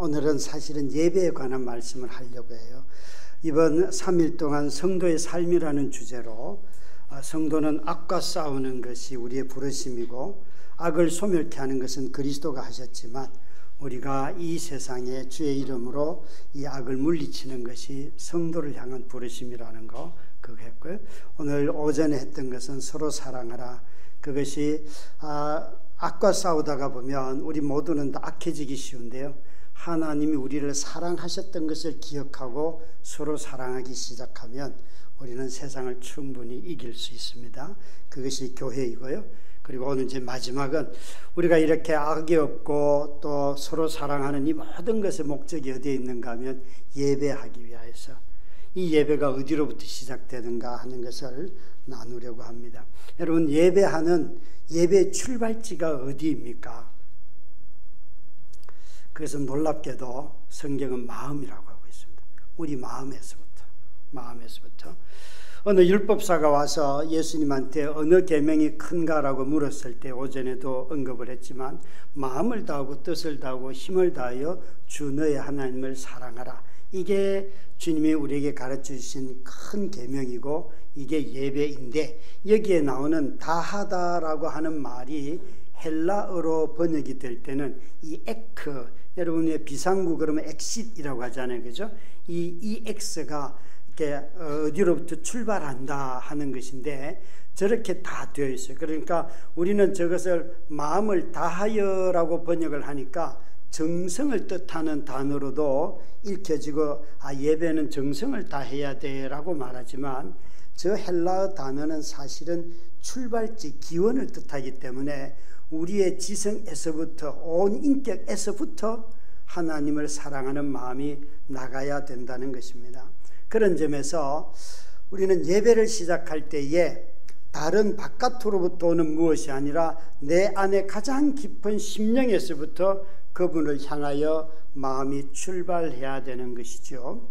오늘은 사실은 예배에 관한 말씀을 하려고 해요. 이번 3일 동안 성도의 삶이라는 주제로 성도는 악과 싸우는 것이 우리의 부르심이고 악을 소멸케 하는 것은 그리스도가 하셨지만 우리가 이 세상에 주의 이름으로 이 악을 물리치는 것이 성도를 향한 부르심이라는 거 그거 했고요. 오늘 오전에 했던 것은 서로 사랑하라. 그것이 악과 싸우다가 보면 우리 모두는 다 악해지기 쉬운데요. 하나님이 우리를 사랑하셨던 것을 기억하고 서로 사랑하기 시작하면 우리는 세상을 충분히 이길 수 있습니다. 그것이 교회이고요. 그리고 오늘 이제 마지막은 우리가 이렇게 악이 없고 또 서로 사랑하는 이 모든 것의 목적이 어디에 있는가 하면 예배하기 위하여서 이 예배가 어디로부터 시작되는가 하는 것을 나누려고 합니다. 여러분, 예배하는 예배의 출발지가 어디입니까? 그래서 놀랍게도 성경은 마음이라고 하고 있습니다. 우리 마음에서부터 어느 율법사가 와서 예수님한테 어느 계명이 큰가라고 물었을 때 오전에도 언급을 했지만 마음을 다하고 뜻을 다하고 힘을 다하여 주 너의 하나님을 사랑하라. 이게 주님이 우리에게 가르쳐 주신 큰 계명이고 이게 예배인데 여기에 나오는 다하다라고 하는 말이 헬라어로 번역이 될 때는 이 에크, 여러분의 비상구 그러면 엑싯이라고 하잖아요. 그죠? 이 엑스가 이렇게 어디로부터 출발한다 하는 것인데 저렇게 다 되어 있어요. 그러니까 우리는 저것을 마음을 다하여라고 번역을 하니까 정성을 뜻하는 단어로도 읽혀지고 예배는 정성을 다해야 돼라고 말하지만 저 헬라어 단어는 사실은 출발지 기원을 뜻하기 때문에 우리의 지성에서부터 온 인격에서부터 하나님을 사랑하는 마음이 나가야 된다는 것입니다. 그런 점에서 우리는 예배를 시작할 때에 다른 바깥으로부터 오는 무엇이 아니라 내 안에 가장 깊은 심령에서부터 그분을 향하여 마음이 출발해야 되는 것이죠.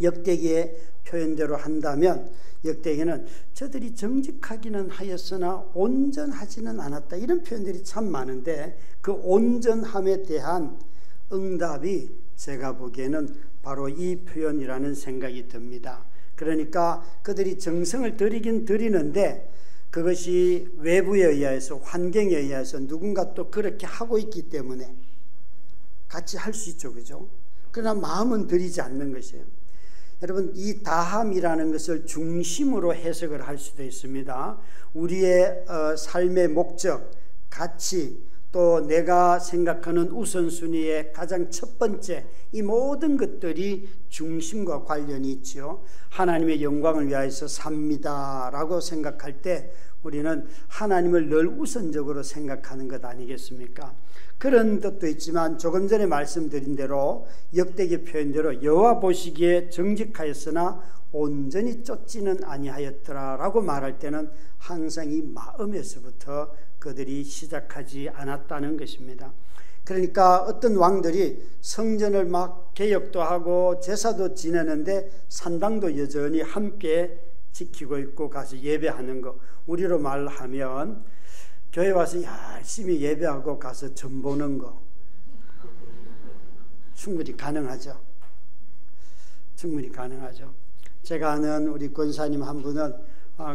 역대기의 표현대로 한다면 역대기는 저들이 정직하기는 하였으나 온전하지는 않았다 이런 표현들이 참 많은데 그 온전함에 대한 응답이 제가 보기에는 바로 이 표현이라는 생각이 듭니다. 그러니까 그들이 정성을 들이긴 들이는데 그것이 외부에 의해서 환경에 의해서 누군가 또 그렇게 하고 있기 때문에 같이 할 수 있죠. 그죠? 그러나 마음은 들이지 않는 것이에요. 여러분, 이 다함이라는 것을 중심으로 해석을 할 수도 있습니다. 우리의 삶의 목적, 가치, 또 내가 생각하는 우선순위의 가장 첫 번째 이 모든 것들이 중심과 관련이 있죠. 하나님의 영광을 위하여서 삽니다 라고 생각할 때 우리는 하나님을 늘 우선적으로 생각하는 것 아니겠습니까? 그런 것도 있지만 조금 전에 말씀드린 대로 역대기 표현대로 여호와 보시기에 정직하였으나 온전히 쫓지는 아니하였더라 라고 말할 때는 항상 이 마음에서부터 그들이 시작하지 않았다는 것입니다. 그러니까 어떤 왕들이 성전을 막 개혁도 하고 제사도 지내는데 산당도 여전히 함께 지키고 있고 가서 예배하는 거, 우리로 말하면 교회 와서 열심히 예배하고 가서 점 보는 거 충분히 가능하죠. 충분히 가능하죠. 제가 아는 우리 권사님 한 분은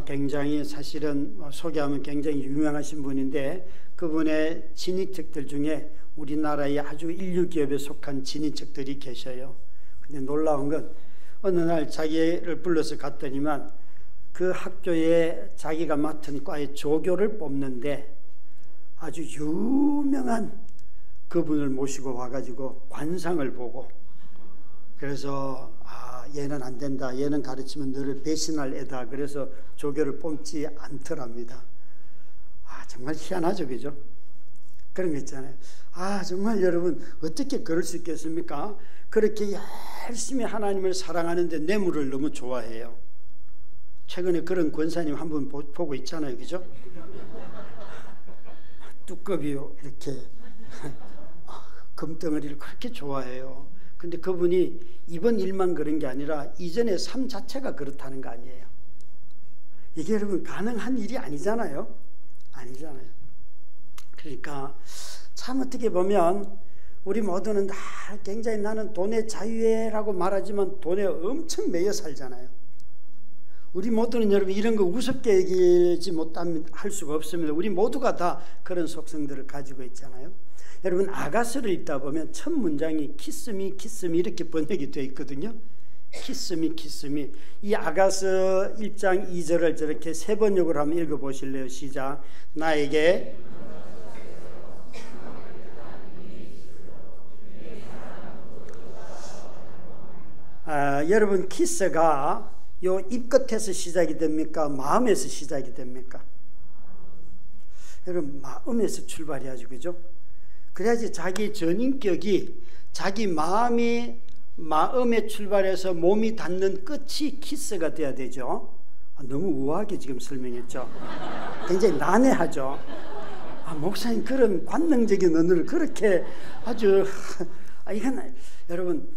굉장히 사실은 소개하면 굉장히 유명하신 분인데 그분의 친인척들 중에 우리나라의 아주 인류기업에 속한 친인척들이 계셔요. 근데 놀라운 건 어느 날 자기를 불러서 갔더니만 그 학교에 자기가 맡은 과의 조교를 뽑는데 아주 유명한 그분을 모시고 와가지고 관상을 보고 그래서 얘는 안 된다. 얘는 가르치면 너를 배신할 애다. 그래서 조교를 뽑지 않더랍니다. 정말 희한하죠. 그죠? 그런 거 있잖아요. 정말 여러분 어떻게 그럴 수 있겠습니까? 그렇게 열심히 하나님을 사랑하는데 뇌물을 너무 좋아해요. 최근에 그런 권사님 한 분 보고 있잖아요. 그죠? 뚜껑이요. 이렇게 금덩어리를 그렇게 좋아해요. 근데 그분이 이번 일만 그런 게 아니라 이전의 삶 자체가 그렇다는 거 아니에요. 이게 여러분 가능한 일이 아니잖아요. 아니잖아요. 그러니까 참 어떻게 보면 우리 모두는 다 굉장히 나는 돈의 자유라고 말하지만 돈에 엄청 매여 살잖아요. 우리 모두는 여러분 이런 거 우습게 얘기하지 못하면 할 수가 없습니다. 우리 모두가 다 그런 속성들을 가지고 있잖아요. 여러분 아가서를 읽다 보면 첫 문장이 키스미 키스미 이렇게 번역이 되어 있거든요. 키스미 키스미. 이 아가서 1장 2절을 저렇게 세 번역으로 한번 읽어보실래요? 시작. 나에게 여러분 키스가 요 입 끝에서 시작이 됩니까? 마음에서 시작이 됩니까? 여러분 마음에서 출발해야죠, 그죠? 그래야지 자기 전인격이 자기 마음에 출발해서 몸이 닿는 끝이 키스가 돼야 되죠. 너무 우아하게 지금 설명했죠. 굉장히 난해하죠. 목사님 그런 관능적인 언어를 그렇게 아주 이건 여러분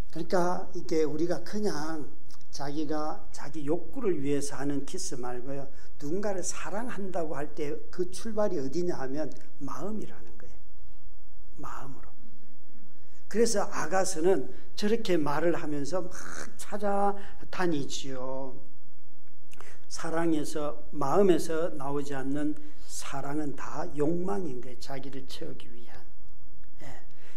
그러니까 이게 우리가 그냥 자기가 자기 욕구를 위해서 하는 키스 말고요. 누군가를 사랑한다고 할 때 그 출발이 어디냐 하면 마음이라는 거예요. 마음으로. 그래서 아가서는 저렇게 말을 하면서 막 찾아다니지요. 사랑에서 마음에서 나오지 않는 사랑은 다 욕망인 거예요. 자기를 채우기 위한.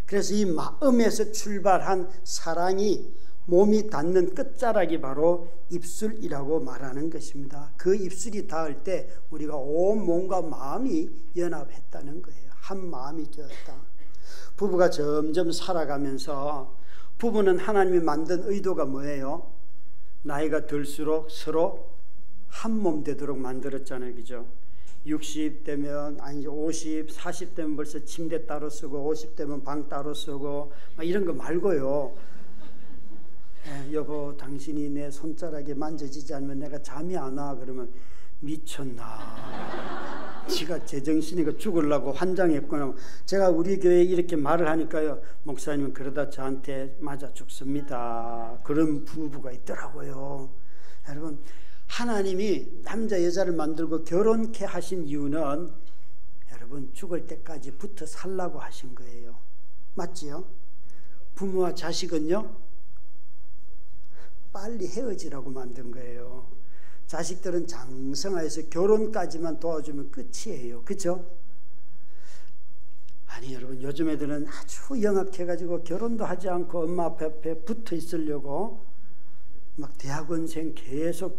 그래서 이 마음에서 출발한 사랑이 몸이 닿는 끝자락이 바로 입술이라고 말하는 것입니다. 그 입술이 닿을 때 우리가 온 몸과 마음이 연합했다는 거예요. 한 마음이 되었다. 부부가 점점 살아가면서 부부는 하나님이 만든 의도가 뭐예요? 나이가 들수록 서로 한 몸 되도록 만들었잖아요. 그죠? 60 되면 아니 50, 40 되면 벌써 침대 따로 쓰고 50 되면 방 따로 쓰고 막 이런 거 말고요. 여보 당신이 내 손자락에 만져지지 않으면 내가 잠이 안 와. 그러면 미쳤나. 지가 제정신이가 죽으려고 환장했구나. 제가 우리 교회에 이렇게 말을 하니까요. 목사님은 그러다 저한테 맞아 죽습니다. 그런 부부가 있더라고요. 여러분 하나님이 남자 여자를 만들고 결혼케 하신 이유는 여러분 죽을 때까지 붙어 살라고 하신 거예요. 맞지요? 부모와 자식은요 빨리 헤어지라고 만든 거예요. 자식들은 장성하여서 결혼까지만 도와주면 끝이에요. 그죠? 아니 여러분 요즘 애들은 아주 영악해가지고 결혼도 하지 않고 엄마 앞에 붙어 있으려고 막 대학원생 계속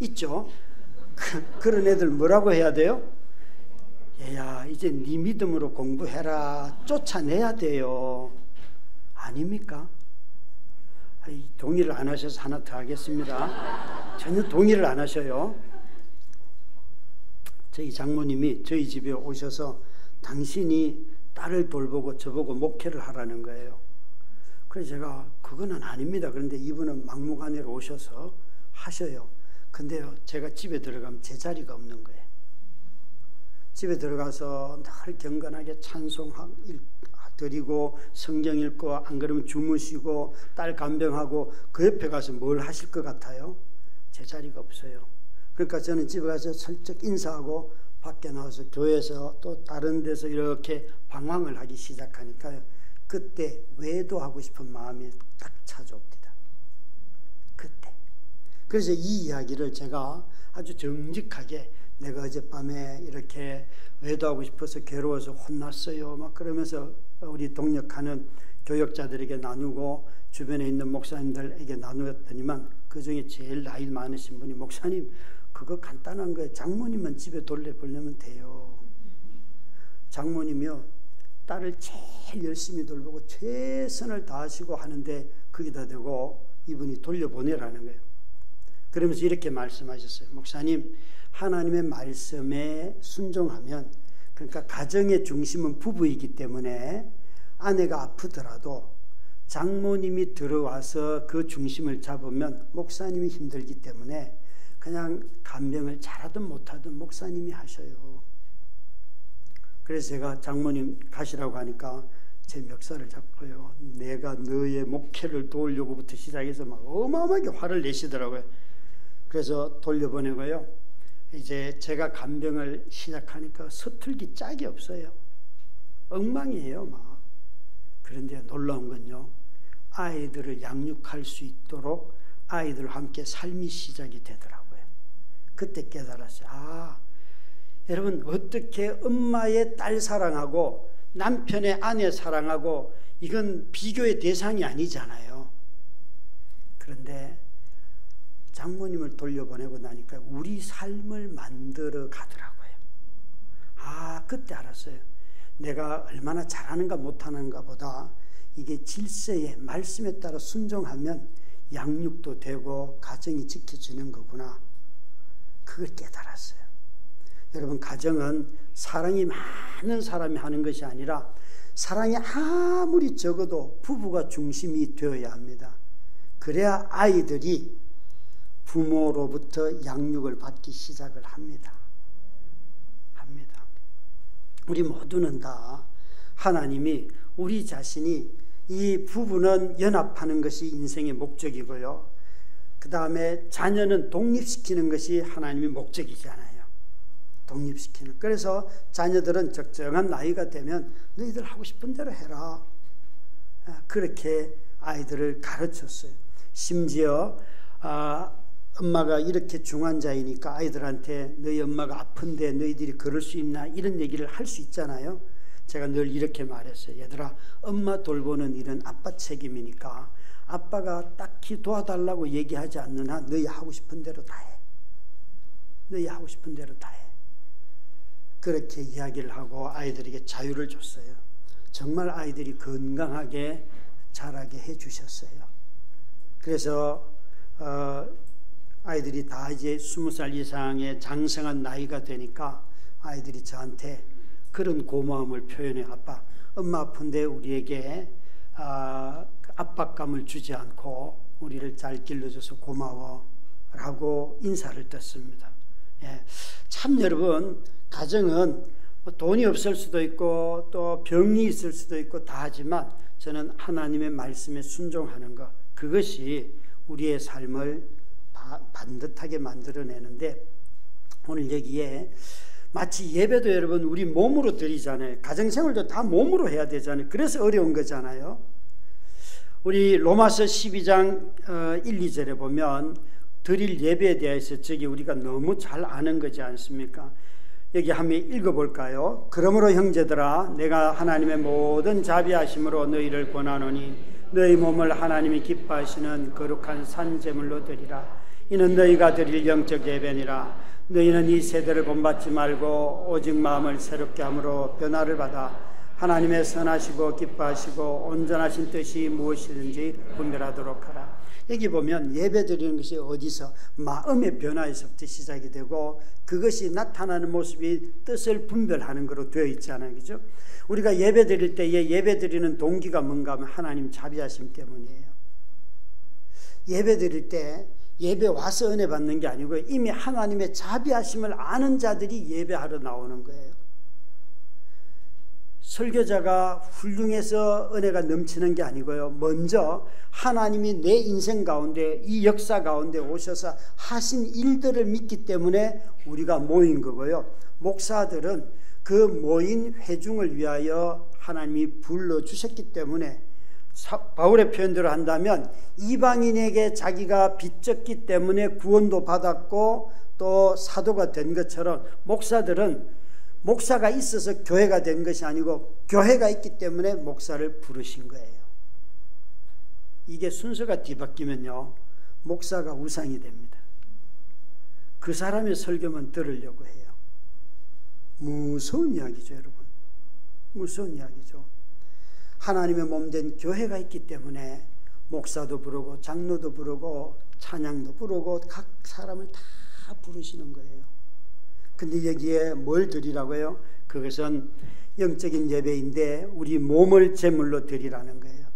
있죠. 그런 애들 뭐라고 해야 돼요? 얘야 이제 네 믿음으로 공부해라. 쫓아내야 돼요. 아닙니까? 동의를 안 하셔서 하나 더 하겠습니다. 전혀 동의를 안 하셔요. 저희 장모님이 저희 집에 오셔서 당신이 딸을 돌보고 저보고 목회를 하라는 거예요. 그래서 제가 그거는 아닙니다. 그런데 이분은 막무가내로 오셔서 하셔요. 근데요 제가 집에 들어가면 제 자리가 없는 거예요. 집에 들어가서 늘 경건하게 찬송 드리고 성경 읽고 안 그러면 주무시고 딸 간병하고 그 옆에 가서 뭘 하실 것 같아요? 제 자리가 없어요. 그러니까 저는 집에 가서 슬쩍 인사하고 밖에 나와서 교회에서 또 다른 데서 이렇게 방황을 하기 시작하니까요. 그때 외도하고 싶은 마음이 딱 찾아옵니다. 그때. 그래서 이 이야기를 제가 아주 정직하게 내가 어젯밤에 이렇게 외도하고 싶어서 괴로워서 혼났어요. 막 그러면서 우리 동역하는 교역자들에게 나누고 주변에 있는 목사님들에게 나누었더니만 그 중에 제일 나이 많으신 분이 목사님 그거 간단한 거예요. 장모님만 집에 돌려보내면 돼요. 장모님이요 딸을 제일 열심히 돌보고 최선을 다하시고 하는데 거기다 대고 이분이 돌려보내라는 거예요. 그러면서 이렇게 말씀하셨어요. 목사님 하나님의 말씀에 순종하면 그러니까 가정의 중심은 부부이기 때문에 아내가 아프더라도 장모님이 들어와서 그 중심을 잡으면 목사님이 힘들기 때문에 그냥 간병을 잘하든 못하든 목사님이 하셔요. 그래서 제가 장모님 가시라고 하니까 제 멱살을 잡고요. 내가 너의 목회를 도우려고부터 시작해서 막 어마어마하게 화를 내시더라고요. 그래서 돌려보내고요. 이제 제가 간병을 시작하니까 서툴기 짝이 없어요. 엉망이에요. 막 그런데 놀라운 건요, 아이들을 양육할 수 있도록 아이들과 함께 삶이 시작이 되더라고요. 그때 깨달았어요. 아, 여러분, 어떻게 엄마의 딸 사랑하고 남편의 아내 사랑하고 이건 비교의 대상이 아니잖아요. 그런데 장모님을 돌려보내고 나니까 우리 삶을 만들어 가더라고요. 아, 그때 알았어요. 내가 얼마나 잘하는가 못하는가 보다 이게 질서에, 말씀에 따라 순종하면 양육도 되고 가정이 지켜지는 거구나. 그걸 깨달았어요. 여러분, 가정은 사랑이 많은 사람이 하는 것이 아니라 사랑이 아무리 적어도 부부가 중심이 되어야 합니다. 그래야 아이들이 부모로부터 양육을 받기 시작을 합니다. 우리 모두는 다 하나님이 우리 자신이 이 부부는 연합하는 것이 인생의 목적이고요. 그 다음에 자녀는 독립시키는 것이 하나님의 목적이잖아요. 독립시키는. 그래서 자녀들은 적정한 나이가 되면 너희들 하고 싶은 대로 해라. 그렇게 아이들을 가르쳤어요. 심지어 엄마가 이렇게 중환자이니까 아이들한테 너희 엄마가 아픈데 너희들이 그럴 수 있나 이런 얘기를 할 수 있잖아요. 제가 늘 이렇게 말했어요. 얘들아, 엄마 돌보는 일은 아빠 책임이니까 아빠가 딱히 도와달라고 얘기하지 않는 한 너희 하고 싶은 대로 다 해. 너희 하고 싶은 대로 다 해. 그렇게 이야기를 하고 아이들에게 자유를 줬어요. 정말 아이들이 건강하게 자라게 해주셨어요. 그래서 아이들이 다 이제 20살 이상의 장성한 나이가 되니까 아이들이 저한테 그런 고마움을 표현해요. 아빠, 엄마 아픈데 우리에게 압박감을 주지 않고 우리를 잘 길러줘서 고마워 라고 인사를 떴습니다. 예. 참 여러분, 가정은 돈이 없을 수도 있고 또 병이 있을 수도 있고 다 하지만 저는 하나님의 말씀에 순종하는 것, 그것이 우리의 삶을 반듯하게 만들어내는데, 오늘 여기에 마치 예배도 여러분 우리 몸으로 드리잖아요. 가정생활도 다 몸으로 해야 되잖아요. 그래서 어려운 거잖아요. 우리 로마서 12장 1, 2절에 보면 드릴 예배에 대해서 저기 우리가 너무 잘 아는 거지 않습니까? 여기 한번 읽어볼까요? 그러므로 형제들아, 내가 하나님의 모든 자비하심으로 너희를 권하노니 너희 몸을 하나님이 기뻐하시는 거룩한 산제물로 드리라. 이는 너희가 드릴 영적 예배니라. 너희는 이 세대를 본받지 말고 오직 마음을 새롭게 함으로 변화를 받아 하나님의 선하시고 기뻐하시고 온전하신 뜻이 무엇이든지 분별하도록 하라. 여기 보면 예배 드리는 것이 어디서? 마음의 변화에서부터 시작이 되고 그것이 나타나는 모습이 뜻을 분별하는 것으로 되어 있잖아요. 그죠? 우리가 예배 드릴 때에 예배 드리는 동기가 뭔가 하면 하나님 자비하심 때문이에요. 예배 드릴 때 예배 와서 은혜 받는 게 아니고 이미 하나님의 자비하심을 아는 자들이 예배하러 나오는 거예요. 설교자가 훌륭해서 은혜가 넘치는 게 아니고요. 먼저 하나님이 내 인생 가운데 이 역사 가운데 오셔서 하신 일들을 믿기 때문에 우리가 모인 거고요. 목사들은 그 모인 회중을 위하여 하나님이 불러주셨기 때문에 바울의 표현대로 한다면 이방인에게 자기가 빚졌기 때문에 구원도 받았고 또 사도가 된 것처럼 목사들은 목사가 있어서 교회가 된 것이 아니고 교회가 있기 때문에 목사를 부르신 거예요. 이게 순서가 뒤바뀌면요, 목사가 우상이 됩니다. 그 사람의 설교만 들으려고 해요. 무서운 이야기죠, 여러분. 무서운 이야기죠. 하나님의 몸된 교회가 있기 때문에 목사도 부르고 장로도 부르고 찬양도 부르고 각 사람을 다 부르시는 거예요. 근데 여기에 뭘 드리라고요? 그것은 영적인 예배인데 우리 몸을 제물로 드리라는 거예요.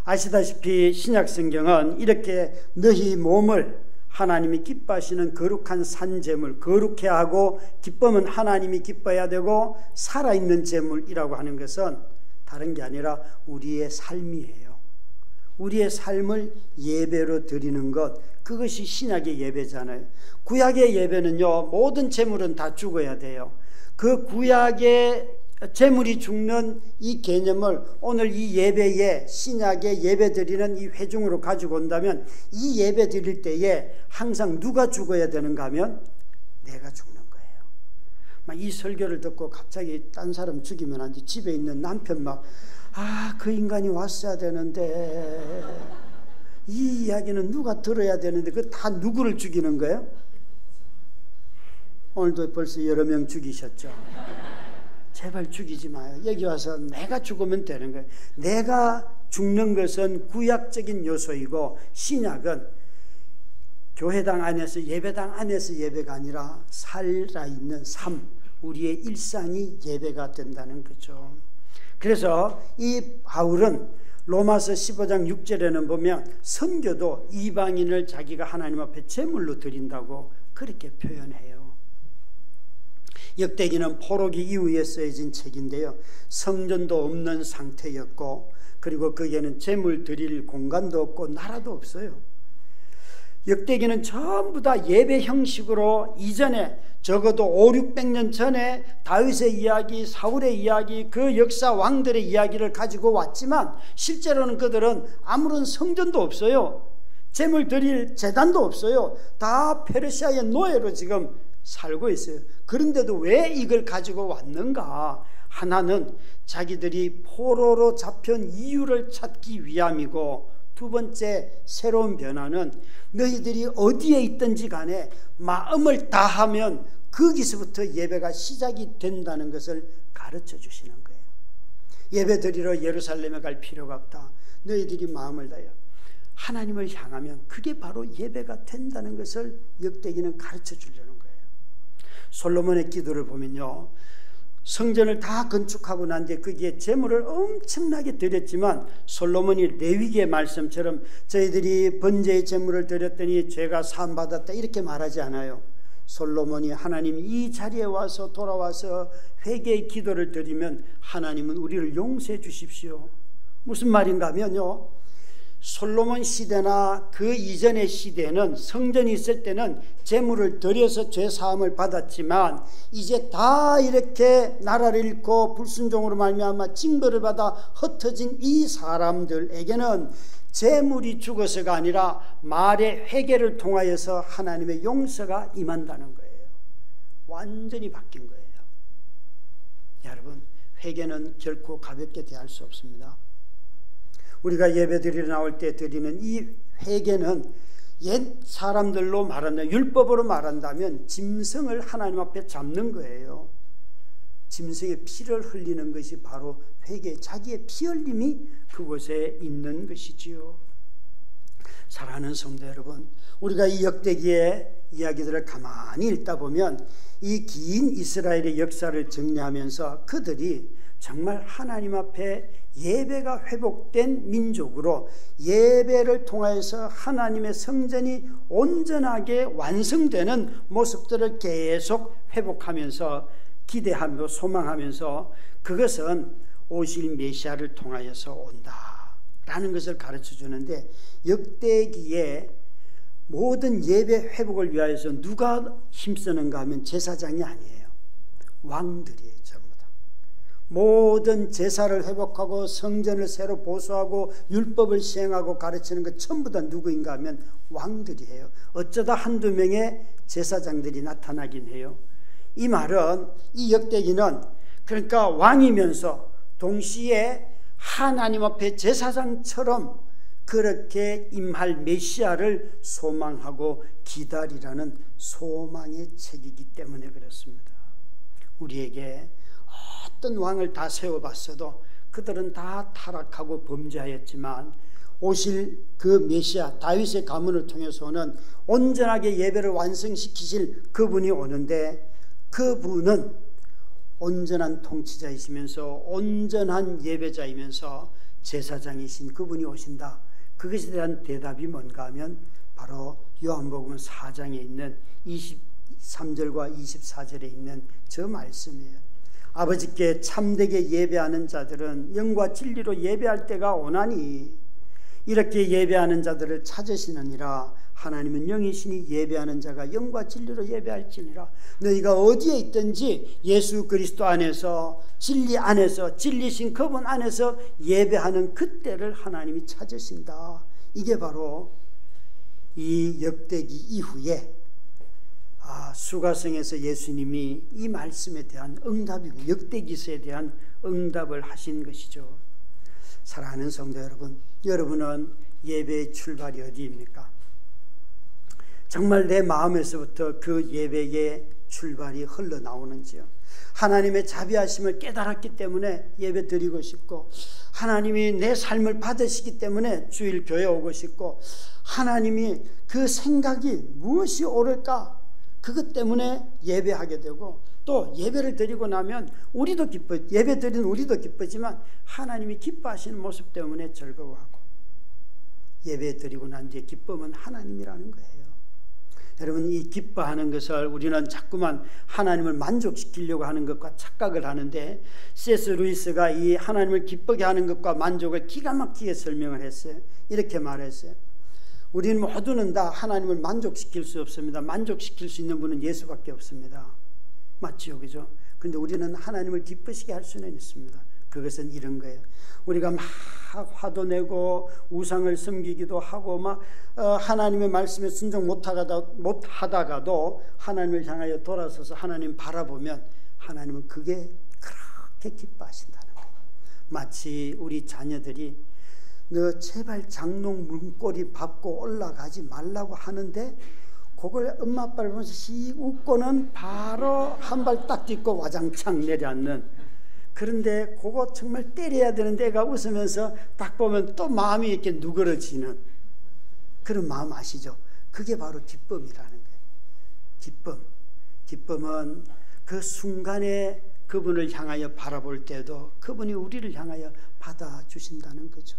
아시다시피 신약 성경은 이렇게 너희 몸을 하나님이 기뻐하시는 거룩한 산제물, 거룩해 하고 기쁨은 하나님이 기뻐해야 되고 살아있는 제물이라고 하는 것은 다른 게 아니라 우리의 삶이에요. 우리의 삶을 예배로 드리는 것, 그것이 신약의 예배잖아요. 구약의 예배는요, 모든 제물은 다 죽어야 돼요. 그 구약의 재물이 죽는 이 개념을 오늘 이 예배에 신약에 예배 드리는 이 회중으로 가지고 온다면 이 예배 드릴 때에 항상 누가 죽어야 되는가 하면 내가 죽는 거예요. 막 이 설교를 듣고 갑자기 딴 사람 죽이면 안 돼. 집에 있는 남편 막 그 인간이 왔어야 되는데 이 이야기는 누가 들어야 되는데 그 다 누구를 죽이는 거예요? 오늘도 벌써 여러 명 죽이셨죠. 제발 죽이지 마요. 여기 와서 내가 죽으면 되는 거예요. 내가 죽는 것은 구약적인 요소이고 신약은 교회당 안에서 예배당 안에서 예배가 아니라 살아있는 삶, 우리의 일상이 예배가 된다는 거죠. 그래서 이 바울은 로마서 15장 6절에는 보면 선교도 이방인을 자기가 하나님 앞에 제물로 드린다고 그렇게 표현해요. 역대기는 포로기 이후에 쓰여진 책인데요. 성전도 없는 상태였고 그리고 거기에는 제물 드릴 공간도 없고 나라도 없어요. 역대기는 전부 다 예배 형식으로 이전에 적어도 500-600년 전에 다윗의 이야기, 사울의 이야기, 그 역사 왕들의 이야기를 가지고 왔지만 실제로는 그들은 아무런 성전도 없어요. 제물 드릴 제단도 없어요. 다 페르시아의 노예로 지금 살고 있어요. 그런데도 왜 이걸 가지고 왔는가? 하나는 자기들이 포로로 잡힌 이유를 찾기 위함이고, 두 번째 새로운 변화는 너희들이 어디에 있든지 간에 마음을 다하면 거기서부터 예배가 시작이 된다는 것을 가르쳐 주시는 거예요. 예배 드리러 예루살렘에 갈 필요가 없다. 너희들이 마음을 다하여 하나님을 향하면 그게 바로 예배가 된다는 것을 역대기는 가르쳐 주려는 거예요. 솔로몬의 기도를 보면요, 성전을 다 건축하고 난 뒤에 거기에 제물을 엄청나게 드렸지만 솔로몬이 레위기의 말씀처럼 저희들이 번제의 제물을 드렸더니 죄가 사함받았다 이렇게 말하지 않아요. 솔로몬이 하나님 이 자리에 와서 돌아와서 회개의 기도를 드리면 하나님은 우리를 용서해 주십시오. 무슨 말인가 하면요, 솔로몬 시대나 그 이전의 시대에는 성전이 있을 때는 제물을 드려서 죄사함을 받았지만 이제 다 이렇게 나라를 잃고 불순종으로 말미암아 징벌을 받아 흩어진 이 사람들에게는 제물이 죽어서가 아니라 말의 회개를 통하여서 하나님의 용서가 임한다는 거예요. 완전히 바뀐 거예요. 여러분, 회개는 결코 가볍게 대할 수 없습니다. 우리가 예배드리러 나올 때 드리는 이 회개는 옛 사람들로 말한다면, 율법으로 말한다면 짐승을 하나님 앞에 잡는 거예요. 짐승의 피를 흘리는 것이 바로 회개, 자기의 피 흘림이 그곳에 있는 것이지요. 사랑하는 성도 여러분, 우리가 이 역대기의 이야기들을 가만히 읽다 보면 이 긴 이스라엘의 역사를 정리하면서 그들이 정말 하나님 앞에 예배가 회복된 민족으로 예배를 통해서 하나님의 성전이 온전하게 완성되는 모습들을 계속 회복하면서 기대하며 소망하면서 그것은 오실 메시아를 통하여서 온다라는 것을 가르쳐 주는데, 역대기에 모든 예배 회복을 위하여서 누가 힘쓰는가 하면 제사장이 아니에요. 왕들이에요. 모든 제사를 회복하고 성전을 새로 보수하고 율법을 시행하고 가르치는 것 전부 다 누구인가 하면 왕들이에요. 어쩌다 한두 명의 제사장들이 나타나긴 해요. 이 말은, 이 역대기는 그러니까 왕이면서 동시에 하나님 앞에 제사장처럼 그렇게 임할 메시아를 소망하고 기다리라는 소망의 책이기 때문에 그렇습니다. 우리에게 어떤 왕을 다 세워봤어도 그들은 다 타락하고 범죄하였지만 오실 그 메시아 다윗의 가문을 통해서 오는 온전하게 예배를 완성시키실 그분이 오는데, 그분은 온전한 통치자이시면서 온전한 예배자이면서 제사장이신 그분이 오신다. 그것에 대한 대답이 뭔가 하면 바로 요한복음 4장에 있는 23절과 24절에 있는 저 말씀이에요. 아버지께 참되게 예배하는 자들은 영과 진리로 예배할 때가 오나니 이렇게 예배하는 자들을 찾으시느니라. 하나님은 영이시니 예배하는 자가 영과 진리로 예배할지니라. 너희가 어디에 있든지 예수 그리스도 안에서, 진리 안에서, 진리신 그분 안에서 예배하는 그때를 하나님이 찾으신다. 이게 바로 이 역대기 이후에 수가성에서 예수님이 이 말씀에 대한 응답이고 역대기서에 대한 응답을 하신 것이죠. 사랑하는 성도 여러분, 여러분은 예배의 출발이 어디입니까? 정말 내 마음에서부터 그 예배의 출발이 흘러나오는지요? 하나님의 자비하심을 깨달았기 때문에 예배 드리고 싶고, 하나님이 내 삶을 받으시기 때문에 주일 교회 오고 싶고, 하나님이 그 생각이 무엇이 옳을까? 그것 때문에 예배하게 되고, 또 예배를 드리고 나면 우리도 기뻐, 예배 드리는 우리도 기쁘지만 하나님이 기뻐하시는 모습 때문에 즐거워하고, 예배 드리고 난 뒤에 기쁨은 하나님이라는 거예요. 여러분, 이 기뻐하는 것을 우리는 자꾸만 하나님을 만족시키려고 하는 것과 착각을 하는데, C.S. 루이스가 이 하나님을 기쁘게 하는 것과 만족을 기가 막히게 설명을 했어요. 이렇게 말했어요. 우리는 모두는 다 하나님을 만족시킬 수 없습니다. 만족시킬 수 있는 분은 예수밖에 없습니다. 맞지요, 그죠? 그런데 우리는 하나님을 기쁘시게 할 수는 있습니다. 그것은 이런 거예요. 우리가 막 화도 내고 우상을 섬기기도 하고 막 하나님의 말씀에 순종 못하다가도 하나님을 향하여 돌아서서 하나님 바라보면 하나님은 그게 그렇게 기뻐하신다는 거예요. 마치 우리 자녀들이 너 제발 장롱 문고리 밟고 올라가지 말라고 하는데 그걸 엄마 아빠를 보면서 씩 웃고는 바로 한 발 딱 딛고 와장창 내려앉는, 그런데 그거 정말 때려야 되는데 애가 웃으면서 딱 보면 또 마음이 이렇게 누그러지는 그런 마음 아시죠? 그게 바로 기쁨이라는 거예요. 기쁨은 그 순간에 그분을 향하여 바라볼 때도 그분이 우리를 향하여 받아주신다는 거죠.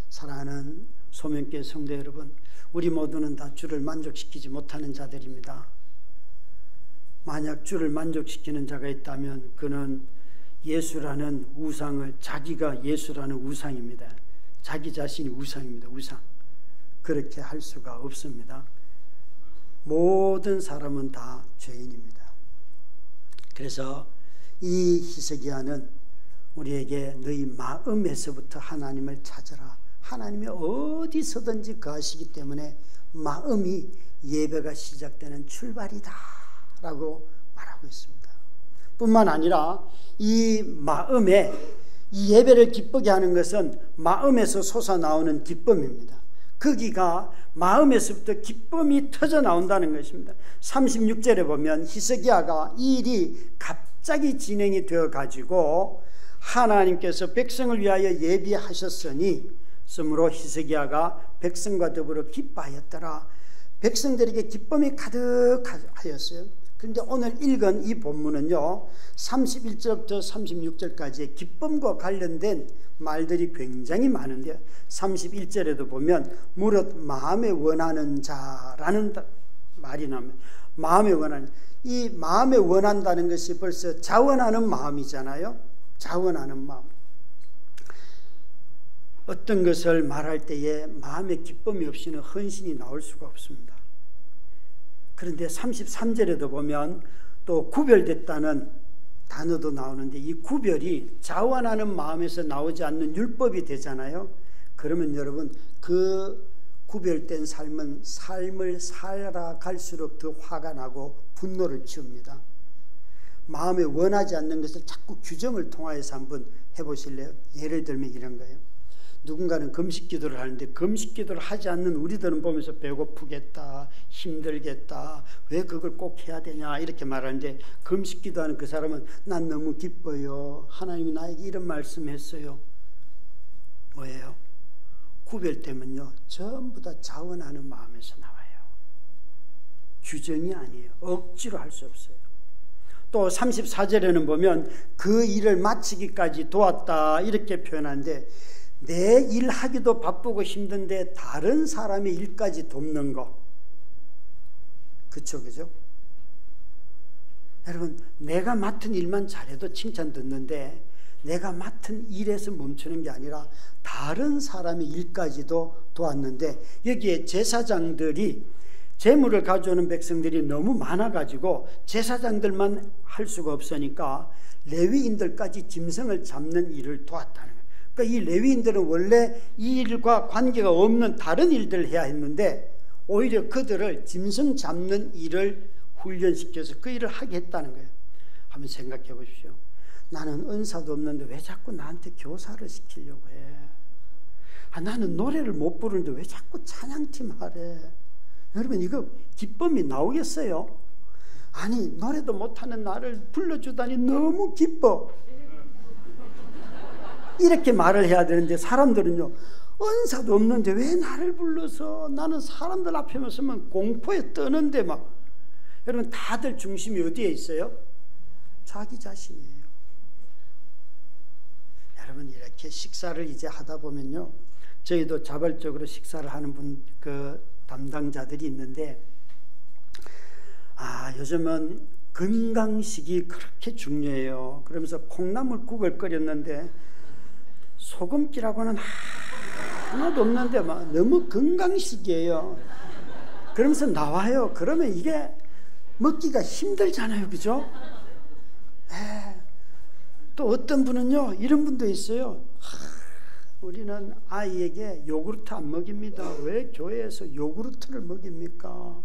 사랑하는 소명교회 성도 여러분, 우리 모두는 다 주를 만족시키지 못하는 자들입니다. 만약 주를 만족시키는 자가 있다면 그는 예수라는 우상을, 자기가 예수라는 우상입니다. 자기 자신이 우상입니다. 우상. 그렇게 할 수가 없습니다. 모든 사람은 다 죄인입니다. 그래서 이 히스기야는 우리에게 너희 마음에서부터 하나님을 찾으라. 하나님이 어디서든지 거하시기 때문에 마음이 예배가 시작되는 출발이다 라고 말하고 있습니다. 뿐만 아니라 이 마음에, 이 예배를 기쁘게 하는 것은 마음에서 솟아나오는 기쁨입니다. 거기가 마음에서부터 기쁨이 터져 나온다는 것입니다. 36절에 보면 히스기야가 이 일이 갑자기 진행이 되어 가지고 하나님께서 백성을 위하여 예비하셨으니 쓰므로 히스기야가 백성과 더불어 기뻐하였더라. 백성들에게 기쁨이 가득하였어요. 그런데 오늘 읽은 이 본문은요, 31절부터 36절까지의 기쁨과 관련된 말들이 굉장히 많은데요, 31절에도 보면 무릇 마음에 원하는 자라는 말이 나옵니다. 마음에 원하는, 이 마음에 원한다는 것이 벌써 자원하는 마음이잖아요. 자원하는 마음. 어떤 것을 말할 때에 마음에 기쁨이 없이는 헌신이 나올 수가 없습니다. 그런데 33절에도 보면 또 구별됐다는 단어도 나오는데, 이 구별이 자원하는 마음에서 나오지 않는 율법이 되잖아요. 그러면 여러분, 그 구별된 삶을 살아갈수록 더 화가 나고 분노를 키웁니다. 마음에 원하지 않는 것을 자꾸 규정을 통하여서 한번 해보실래요? 예를 들면 이런 거예요. 누군가는 금식 기도를 하는데 금식 기도를 하지 않는 우리들은 보면서 배고프겠다, 힘들겠다, 왜 그걸 꼭 해야 되냐 이렇게 말하는데, 금식 기도하는 그 사람은 난 너무 기뻐요. 하나님이 나에게 이런 말씀했어요. 뭐예요? 구별되면요, 전부 다 자원하는 마음에서 나와요. 규정이 아니에요. 억지로 할 수 없어요. 또 34절에는 보면 그 일을 마치기까지 도왔다 이렇게 표현하는데, 내 일하기도 바쁘고 힘든데 다른 사람의 일까지 돕는 거, 그쵸, 그죠? 여러분, 내가 맡은 일만 잘해도 칭찬 듣는데 내가 맡은 일에서 멈추는 게 아니라 다른 사람의 일까지도 도왔는데, 여기에 제사장들이 재물을 가져오는 백성들이 너무 많아가지고 제사장들만 할 수가 없으니까 레위인들까지 짐승을 잡는 일을 도왔다는 거예요. 그러니까 이 레위인들은 원래 이 일과 관계가 없는 다른 일들을 해야 했는데 오히려 그들을 짐승 잡는 일을 훈련시켜서 그 일을 하게 했다는 거예요. 한번 생각해 보십시오. 나는 은사도 없는데 왜 자꾸 나한테 교사를 시키려고 해? 나는 노래를 못 부르는데 왜 자꾸 찬양팀 하래? 여러분, 이거 기쁨이 나오겠어요? 아니, 노래도 못하는 나를 불러주다니 너무 기뻐. 이렇게 말을 해야 되는데 사람들은요, 은사도 없는데 왜 나를 불러서, 나는 사람들 앞에 서면 공포에 떠는데 막. 여러분, 다들 중심이 어디에 있어요? 자기 자신이에요. 여러분, 이렇게 식사를 이제 하다 보면요, 저희도 자발적으로 식사를 하는 담당자들이 있는데, 요즘은 건강식이 그렇게 중요해요. 그러면서 콩나물국을 끓였는데 소금기라고는 하나도 없는데 막 너무 건강식이에요. 그러면서 나와요. 그러면 이게 먹기가 힘들잖아요, 그죠? 또 어떤 분은요, 이런 분도 있어요. 우리는 아이에게 요구르트 안 먹입니다. 왜 교회에서 요구르트를 먹입니까?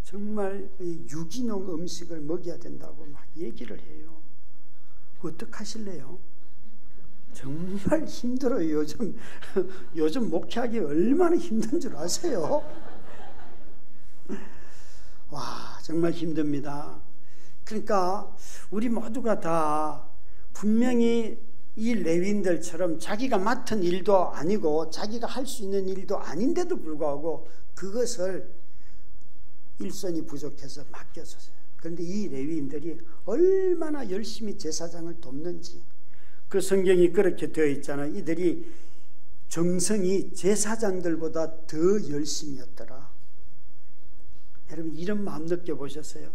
정말 유기농 음식을 먹여야 된다고 막 얘기를 해요. 어떡하실래요? 정말 힘들어요. 요즘 목회하기 얼마나 힘든 줄 아세요? 와, 정말 힘듭니다. 그러니까 우리 모두가 다 분명히 이 레위인들처럼 자기가 맡은 일도 아니고 자기가 할 수 있는 일도 아닌데도 불구하고 그것을 일손이 부족해서 맡겼었어요. 그런데 이 레위인들이 얼마나 열심히 제사장을 돕는지, 그 성경이 그렇게 되어 있잖아요. 이들이 정성이 제사장들보다 더 열심이었더라. 여러분, 이런 마음 느껴보셨어요?